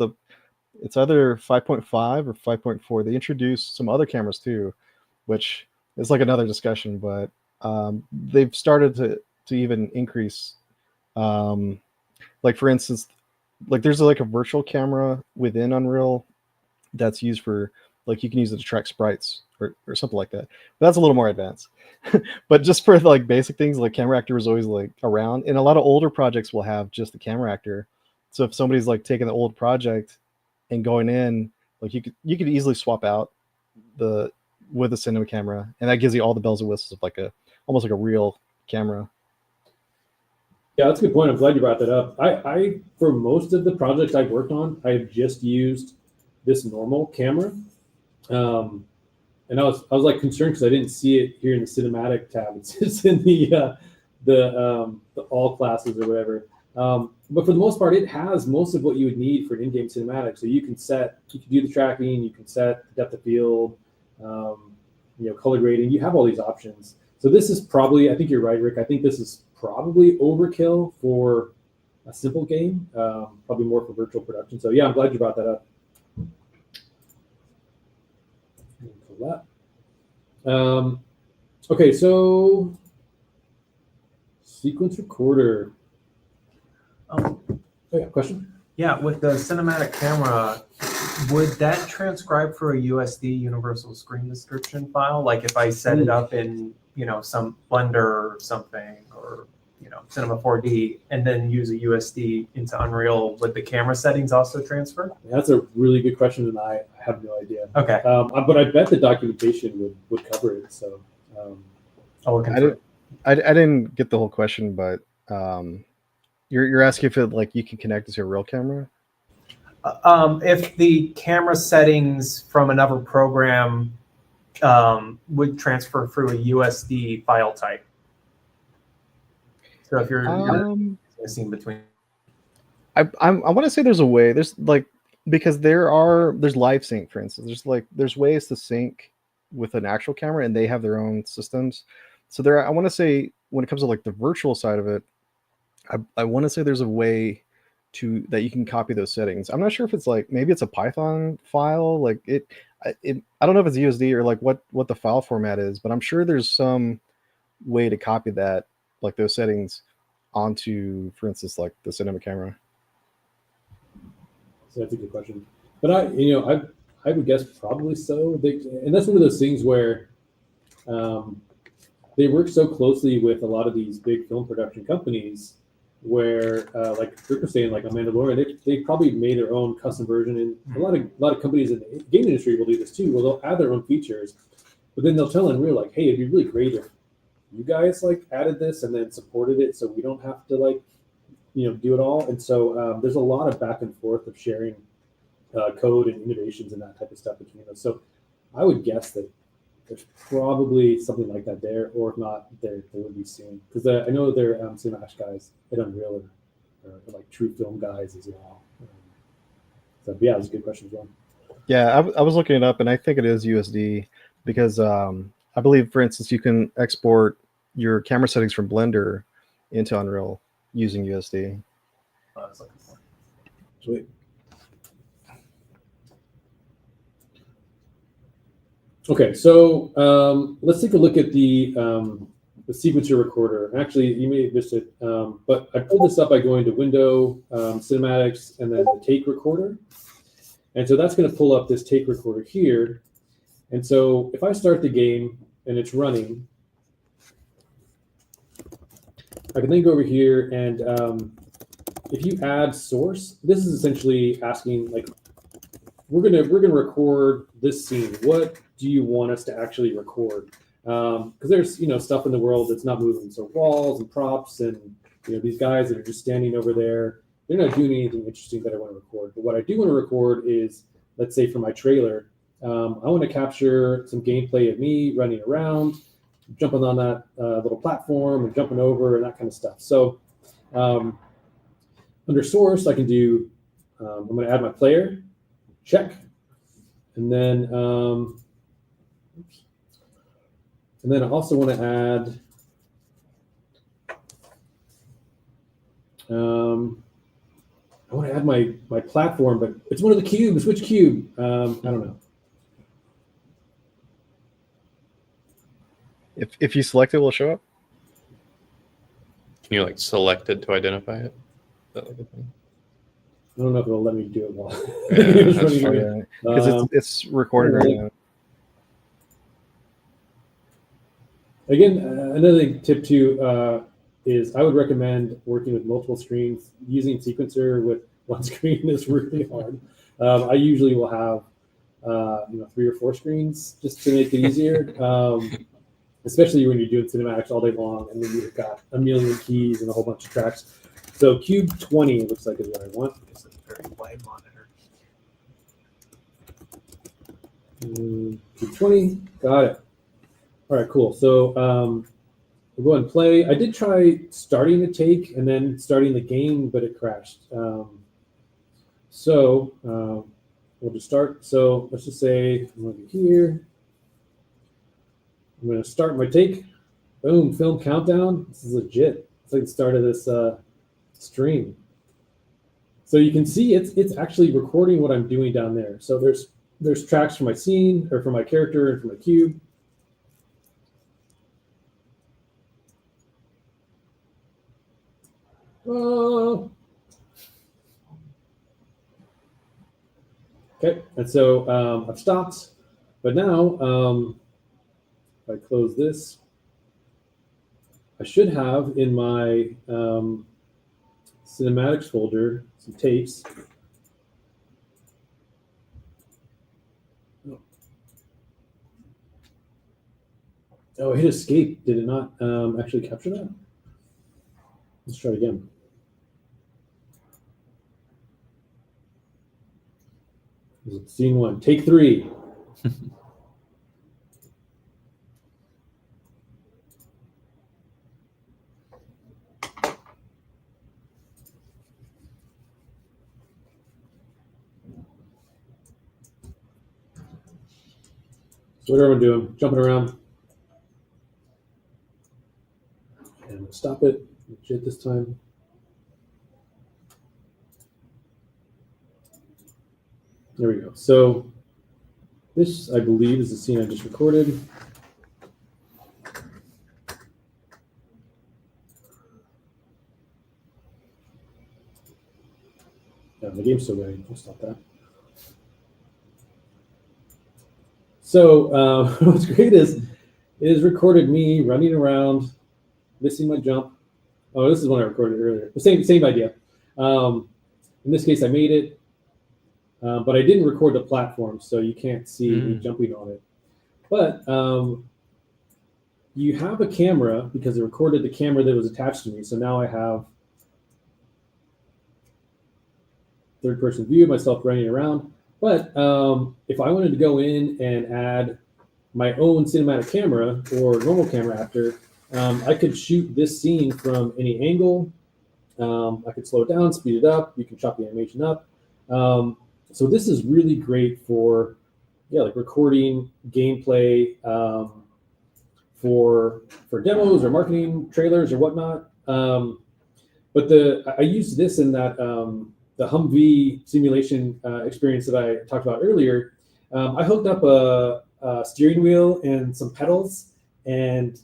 it's either 5.5 or 5.4, they introduced some other cameras too, which is like another discussion, but they've started to even increase, like for instance, like there's like a virtual camera within Unreal that's used for, like you can use it to track sprites or something like that. But that's a little more advanced. But just for like basic things, like camera actor is always like around, and a lot of older projects will have just the camera actor. So if somebody's like taking the old project and going in, like you could easily swap out with a cinema camera, and that gives you all the bells and whistles of like almost like a real camera. Yeah, that's a good point. I'm glad you brought that up. I for most of the projects I've worked on, I've just used this normal camera. And I was like concerned because I didn't see it here in the cinematic tab. It's in the all classes or whatever. But for the most part, it has most of what you would need for an in-game cinematic. So you can do the tracking, you can set the depth of field, color grading. You have all these options. So this is probably, I think you're right, Rick. I think this is probably overkill for a simple game, probably more for virtual production. So yeah, I'm glad you brought that up. Okay, so sequence recorder. Yeah, question? Yeah, with the cinematic camera, would that transcribe for a USD universal screen description file? Like if I set it up in, some Blender or something, or, Cinema 4D, and then use a USD into Unreal, would the camera settings also transfer? That's a really good question, and I have no idea. Okay. But I bet the documentation would cover it. So I'll look into it. I didn't get the whole question, but you're asking if it, like, you can connect it to a real camera? If the camera settings from another program would transfer through a USD file type. So if you're missing between, I want to say there's a way. There's like, because there's live sync, for instance. There's ways to sync with an actual camera, and they have their own systems. So I want to say when it comes to like the virtual side of it, I want to say there's a way that you can copy those settings. I'm not sure if it's like, maybe it's a Python file. Like I don't know if it's USD or like what the file format is, but I'm sure there's some way to copy that, like those settings, onto, for instance, like the cinema camera. So that's a good question. But I would guess probably so. And that's one of those things where they work so closely with a lot of these big film production companies where, like Rick was saying, like on Mandalorian, they probably made their own custom version. And a lot of companies in the game industry will do this too, where they'll add their own features, but then they'll tell Unreal, like, hey, it'd be really great if you guys like added this and then supported it so we don't have to like, do it all. And so there's a lot of back and forth of sharing code and innovations and that type of stuff between us. So I would guess that there's probably something like that there, or if not, there would be soon. Because I know they're Cinemash guys at Unreal are like true film guys as well. So yeah, that's a good question as well. Yeah, I was looking it up, and I think it is USD because I believe, for instance, you can export your camera settings from Blender into Unreal using USD. Sweet. Okay, so let's take a look at the sequencer recorder. Actually, you may have missed it, but I pulled this up by going to Window, Cinematics, and then the take recorder. And so that's going to pull up this take recorder here. And so if I start the game and it's running, I can then go over here and if you add source, this is essentially asking, like, we're gonna record this scene. What do you want us to actually record? Because there's stuff in the world that's not moving, so walls and props and these guys that are just standing over there. They're not doing anything interesting that I want to record. But what I do want to record is, let's say for my trailer, I want to capture some gameplay of me running around, jumping on that little platform and jumping over and that kind of stuff. So under source, I can do, I'm going to add my player, check, and then I also want to add I want to add my platform, but it's one of the cubes. Which cube? I don't know. If you select it, will it show up? Can you like select it to identify it? I don't know if it'll let me do it while Because it's recorded right now. Again, another tip too is I would recommend working with multiple screens. Using sequencer with one screen is really hard. I usually will have 3 or 4 screens just to make it easier. Especially when you're doing cinematics all day long and then you've got a million keys and a whole bunch of tracks. So cube 20 looks like is what I want. It's a very wide monitor. Cube 20, got it. All right, cool. So we'll go ahead and play. I did try starting the take and then starting the game, but it crashed. So we'll just start. So let's just say I'm over here. I'm going to start my take. Boom, film countdown. This is legit. It's like the start of this stream. So you can see it's actually recording what I'm doing down there. So there's tracks for my scene or for my character and for my cube. Okay, and so I've stopped, but now if I close this, I should have in my cinematics folder some tapes. Oh, I hit escape. Did it not actually capture that? Let's try it again. Scene 1, take 3. So what everyone doing? Jumping around. And stop it. Legit this time. There we go. So this, I believe, is the scene I just recorded. The game's still running. I'll stop that. So what's great is it has recorded me running around, missing my jump. Oh, this is one I recorded earlier. The same idea. In this case, I made it, but I didn't record the platform, so you can't see me jumping on it. But you have a camera because it recorded the camera that was attached to me. So now I have third-person view of myself running around. But if I wanted to go in and add my own cinematic camera or normal camera actor, I could shoot this scene from any angle. I could slow it down, speed it up. You can chop the animation up. So this is really great for, like recording gameplay for demos or marketing trailers or whatnot. But I used this in that the Humvee simulation experience that I talked about earlier. I hooked up a steering wheel and some pedals and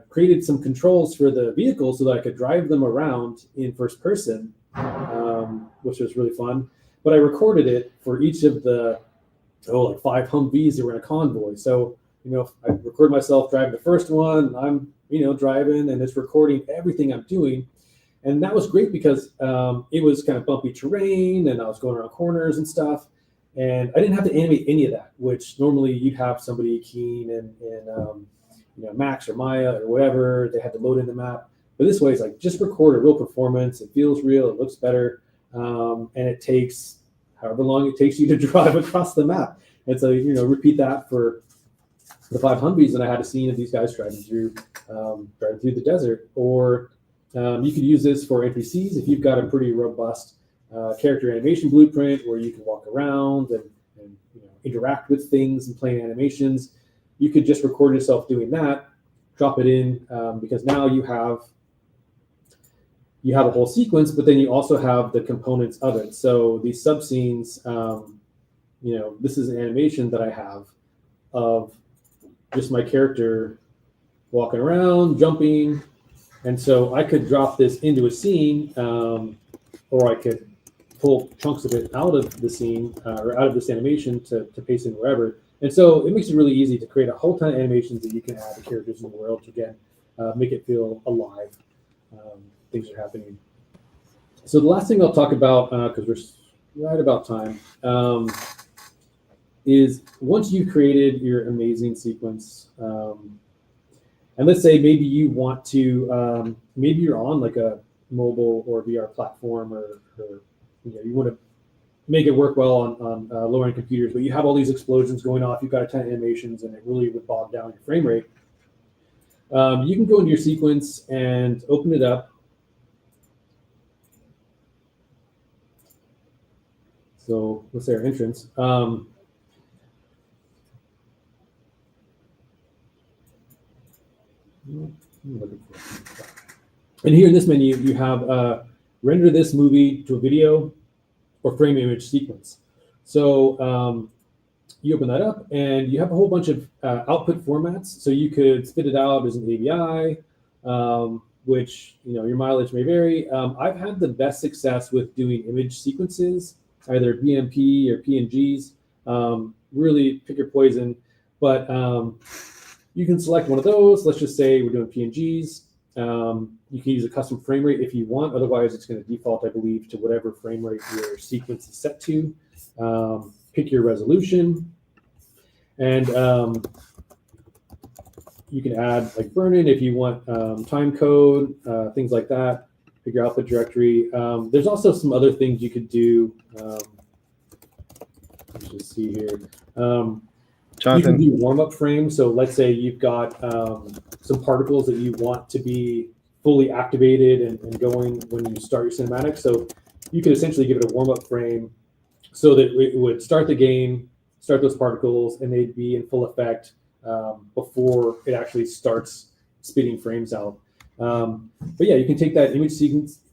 created some controls for the vehicle so that I could drive them around in first person, which was really fun. But I recorded it for each of the, like 5 Humvees that were in a convoy. So, I record myself driving the first one, I'm, driving, and it's recording everything I'm doing. And that was great because it was kind of bumpy terrain and I was going around corners and stuff. And I didn't have to animate any of that, which normally you'd have somebody keying in Max or Maya or whatever. They had to load in the map. But this way, it's like just record a real performance. It feels real. It looks better. And it takes however long it takes you to drive across the map. And so, repeat that for the 5 Humvees that I had a scene of these guys driving through the desert. Or you could use this for NPCs if you've got a pretty robust character animation blueprint where you can walk around and interact with things and play animations. You could just record yourself doing that, drop it in, because now you have a whole sequence, but then you also have the components of it. So these sub scenes, this is an animation that I have of just my character walking around, jumping. And so I could drop this into a scene, or I could pull chunks of it out of the scene or out of this animation to paste in wherever. And so it makes it really easy to create a whole ton of animations that you can add to characters in the world to, again, make it feel alive. Things are happening. So the last thing I'll talk about, because we're right about time, is once you've created your amazing sequence, and let's say maybe you want to, maybe you're on like a mobile or VR platform, or you want to make it work well on lower end computers, but you have all these explosions going off, you've got a ton of animations, and it really would bog down your frame rate. You can go into your sequence and open it up. So let's say our entrance. And here in this menu, you have render this movie to a video or frame image sequence. So you open that up and you have a whole bunch of output formats. So you could spit it out as an AVI, which your mileage may vary. I've had the best success with doing image sequences, either BMP or PNGs. Really pick your poison, but you can select one of those. Let's just say we're doing PNGs. You can use a custom frame rate if you want. Otherwise, it's going to default, I believe, to whatever frame rate your sequence is set to. Pick your resolution. And you can add like burn-in if you want time code, things like that. Pick your output directory. There's also some other things you could do. Let's just see here. Jonathan, you can do warm-up frames. So let's say you've got some particles that you want to be fully activated and going when you start your cinematic. So you could essentially give it a warm-up frame so that it would start the game, start those particles, and they'd be in full effect before it actually starts spitting frames out. But yeah, you can take that image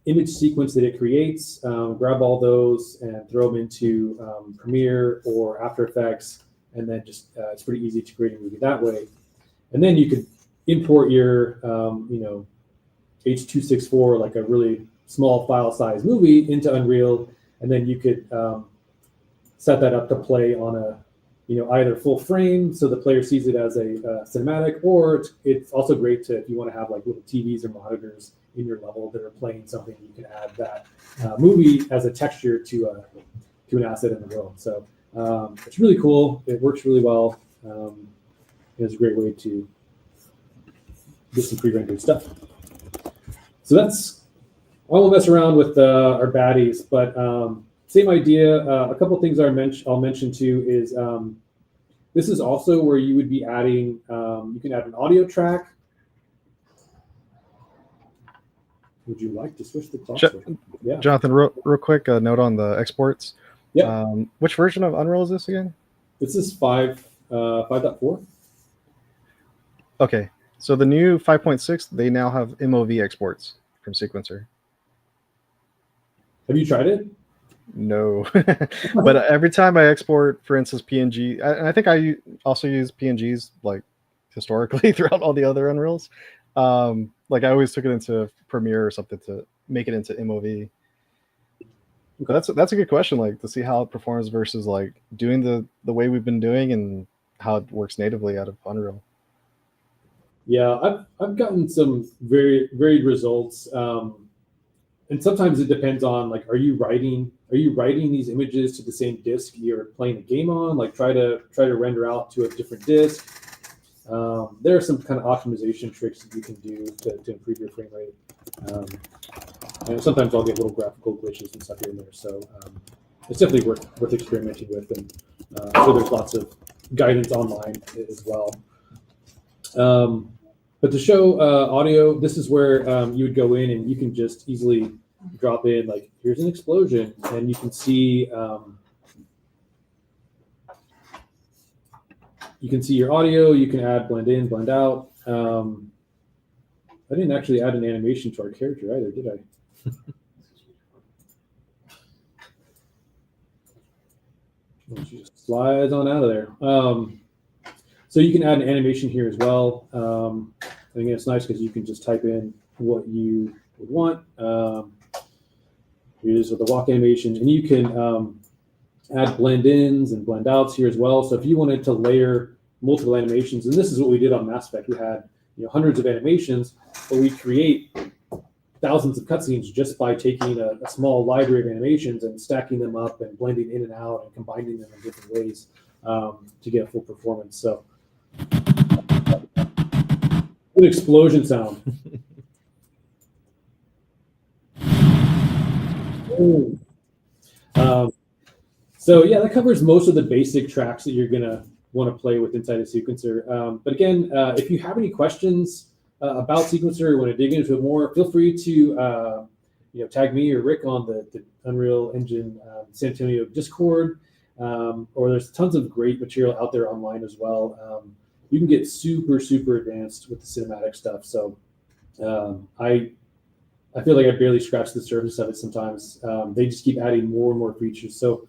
image sequence that it creates, grab all those and throw them into Premiere or After Effects, and then just it's pretty easy to create a movie that way. And then you could import your H.264, like a really small file size movie, into Unreal, and then you could set that up to play on a either full frame so the player sees it as a cinematic, or it's also great to, if you want to have like little TVs or monitors in your level that are playing something, you can add that movie as a texture to an asset in the world. So it's really cool. It works really well. It's a great way to get some pre-rendered stuff. So that's, I won't mess around with our baddies, but same idea. A couple things I'll mention too is this is also where you would be adding, you can add an audio track. Would you like to switch the clock? Yeah. Jonathan, real quick, note on the exports. Yeah. Which version of Unreal is this again? This is 5.4. Okay. So the new 5.6, they now have MOV exports from Sequencer. Have you tried it? No. But every time I export, for instance, PNG, and I think I also use PNGs like historically throughout all the other Unreals. Like I always took it into Premiere or something to make it into MOV. But that's a good question, like to see how it performs versus like doing the way we've been doing and how it works natively out of Unreal. Yeah, I've gotten some very varied results, and sometimes it depends on like, are you writing these images to the same disk you're playing a game on? Like try to render out to a different disk. There are some kind of optimization tricks that you can do to improve your frame rate. And sometimes I'll get little graphical glitches and stuff here and there. So it's definitely worth experimenting with, and I'm sure there's lots of guidance online as well. But to show audio, this is where you would go in and you can just easily drop in, like, here's an explosion, and you can see your audio. You can add blend in, blend out. I didn't actually add an animation to our character either, did I? She just slides on out of there. So you can add an animation here as well. Again, it's nice because you can just type in what you would want. Here's with the walk animation, and you can add blend-ins and blend-outs here as well. So if you wanted to layer multiple animations, and this is what we did on Mass Effect, we had hundreds of animations, but we create thousands of cutscenes just by taking a small library of animations and stacking them up and blending in and out and combining them in different ways to get full performance. So good explosion sound. So yeah, that covers most of the basic tracks that you're gonna want to play with inside a sequencer. But again, if you have any questions about sequencer or want to dig into it more, feel free to tag me or Rick on the Unreal Engine San Antonio Discord, or there's tons of great material out there online as well. You can get super advanced with the cinematic stuff. So I feel like I barely scratched the surface of it sometimes. They just keep adding more and more features. So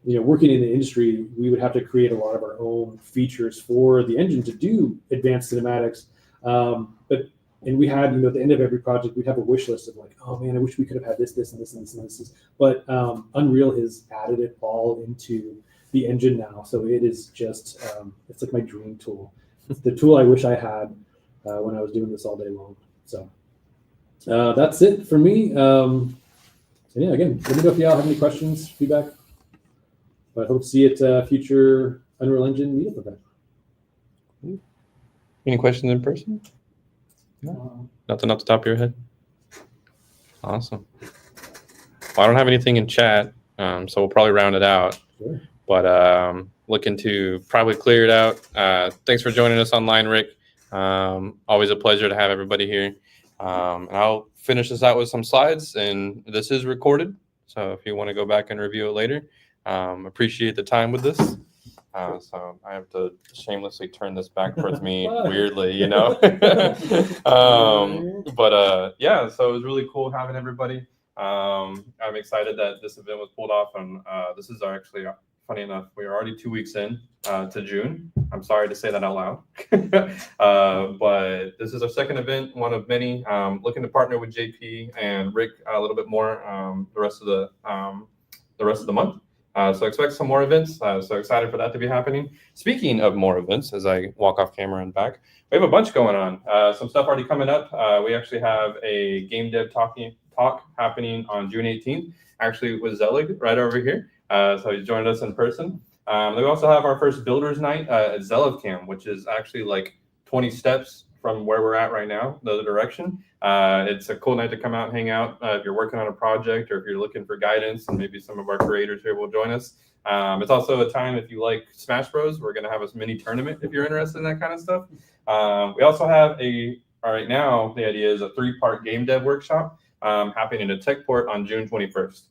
working in the industry, we would have to create a lot of our own features for the engine to do advanced cinematics. And we had, at the end of every project, we'd have a wish list of like, oh man, I wish we could have had this, and this, and this, and this. But Unreal has added it all into the engine now. So it is just, it's like my dream tool. It's the tool I wish I had when I was doing this all day long. So that's it for me. And yeah, again, let me know if y'all have any questions, feedback. But I hope to see you at future Unreal Engine meetup event. Any questions in person? No. Nothing off the top of your head? Awesome. Well, I don't have anything in chat, so we'll probably round it out. Sure. But looking to probably clear it out. Thanks for joining us online, Rick. Always a pleasure to have everybody here. And I'll finish this out with some slides, and this is recorded. So if you want to go back and review it later, appreciate the time with this. So I have to shamelessly turn this back towards me weirdly, But yeah, so it was really cool having everybody. I'm excited that this event was pulled off, and this is actually, funny enough, we are already 2 weeks in to June. I'm sorry to say that out loud, but this is our second event, one of many. Looking to partner with JP and Rick a little bit more the rest of the month. So expect some more events. So excited for that to be happening. Speaking of more events, as I walk off camera and back, we have a bunch going on. Some stuff already coming up. We actually have a game dev talk happening on June 18th, actually with Zelig right over here. So he's joined us in person. We also have our first builders night at ZelovCam, which is actually like 20 steps from where we're at right now, the other direction. It's a cool night to come out and hang out if you're working on a project or if you're looking for guidance, and maybe some of our creators here will join us. It's also a time if you like Smash Bros. We're going to have a mini tournament if you're interested in that kind of stuff. We also have right now, the idea is a 3-part game dev workshop happening at TechPort on June 21st.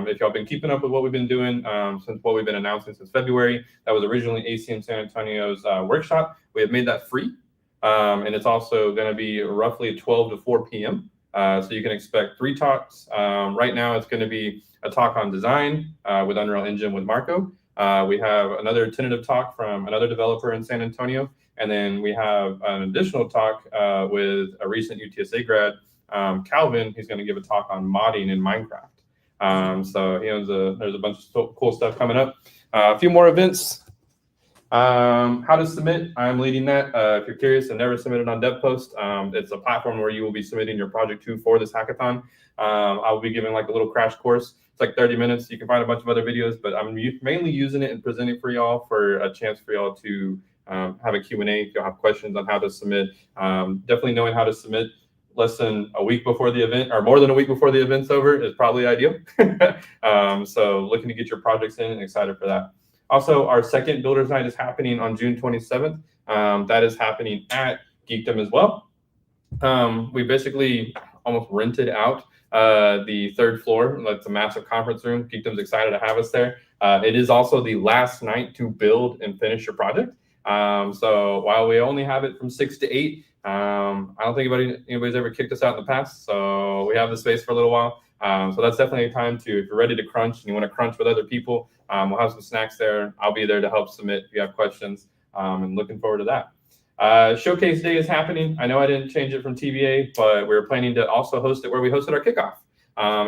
If y'all been keeping up with what we've been doing since what we've been announcing since February, that was originally ACM San Antonio's workshop. We have made that free. And it's also going to be roughly 12 to 4 p.m. So you can expect 3 talks. Right now, it's going to be a talk on design with Unreal Engine with Marco. We have another tentative talk from another developer in San Antonio. And then we have an additional talk with a recent UTSA grad, Calvin. He's going to give a talk on modding in Minecraft. So there's a bunch of cool stuff coming up. A few more events. How to submit, I'm leading that. If you're curious and never submitted on DevPost, it's a platform where you will be submitting your project to for this hackathon. I'll be giving like a little crash course. It's like 30 minutes. You can find a bunch of other videos, but I'm mainly using it and presenting for y'all for a chance for y'all to have a Q&A if y'all have questions on how to submit. Definitely knowing how to submit less than a week before the event, or more than a week before the event's over, is probably ideal. So looking to get your projects in and excited for that. Also, our second Builders Night is happening on June 27th. That is happening at Geekdom as well. We basically almost rented out the 3rd floor. That's a massive conference room. Geekdom's excited to have us there. It is also the last night to build and finish your project. So while we only have it from 6 to 8, I don't think anybody's ever kicked us out in the past. So we have the space for a little while. So that's definitely a time to, if you're ready to crunch and you want to crunch with other people, we'll have some snacks there. I'll be there to help submit if you have questions, and looking forward to that. Showcase Day is happening. I know I didn't change it from TBA, but we were planning to also host it where we hosted our kickoff.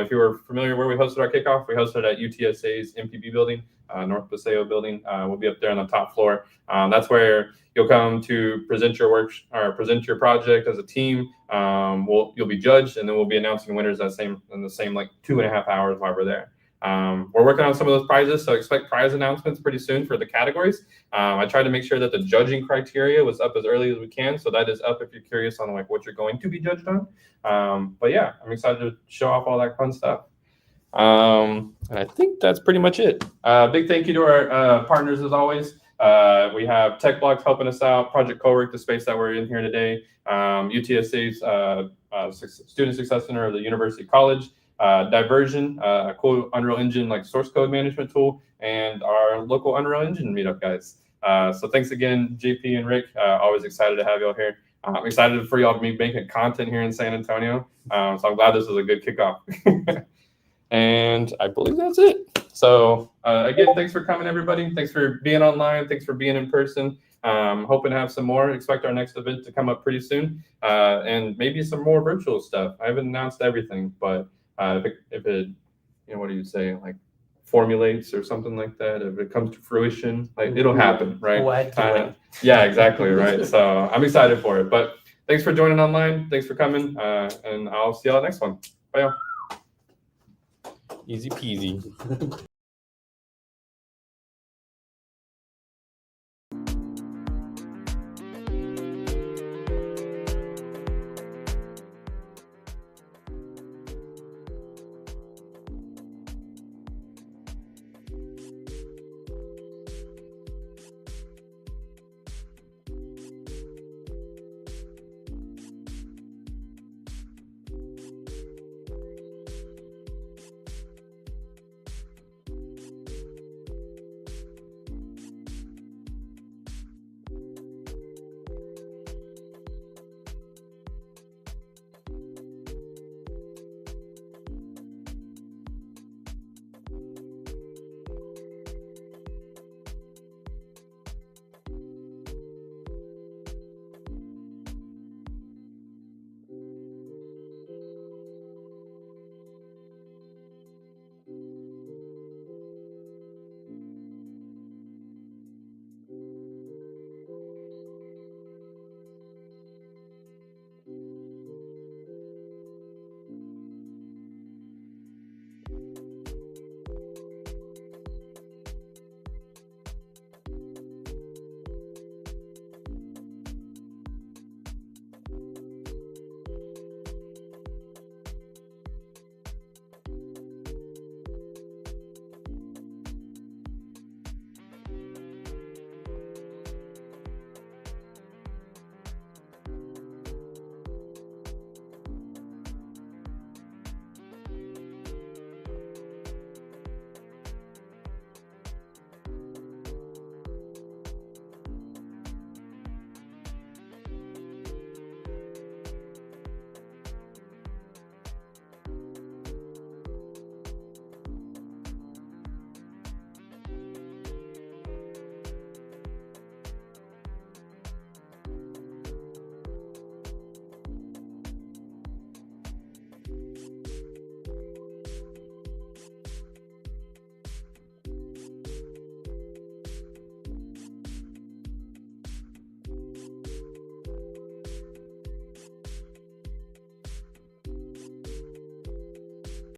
If you were familiar where we hosted our kickoff, we hosted at UTSA's MPB building, North Paseo building. We'll be up there on the top floor. That's where you'll come to present your work or present your project as a team. You'll be judged, and then we'll be announcing winners in the same like 2.5 hours while we're there. We're working on some of those prizes, so expect prize announcements pretty soon for the categories. I tried to make sure that the judging criteria was up as early as we can, so that is up if you're curious on like what you're going to be judged on. But yeah, I'm excited to show off all that fun stuff. And I think that's pretty much it. Big thank you to our partners as always. We have TechBlocks helping us out, Project Cowork, the space that we're in here today, UTSA's Student Success Center of the University College, Diversion, a cool Unreal Engine like source code management tool, and our local Unreal Engine meetup guys. So thanks again, JP and Rick. Always excited to have y'all here. I'm excited for y'all to be making content here in San Antonio. So I'm glad this was a good kickoff. And I believe that's it. So again, thanks for coming, everybody. Thanks for being online. Thanks for being in person. Hoping to have some more. Expect our next event to come up pretty soon, and maybe some more virtual stuff. I haven't announced everything, but if it, what do you say, like formulates or something like that, if it comes to fruition, like it'll happen, right? Yeah, exactly, right. So I'm excited for it. But thanks for joining online. Thanks for coming, and I'll see y'all next one. Bye, y'all. Easy peasy.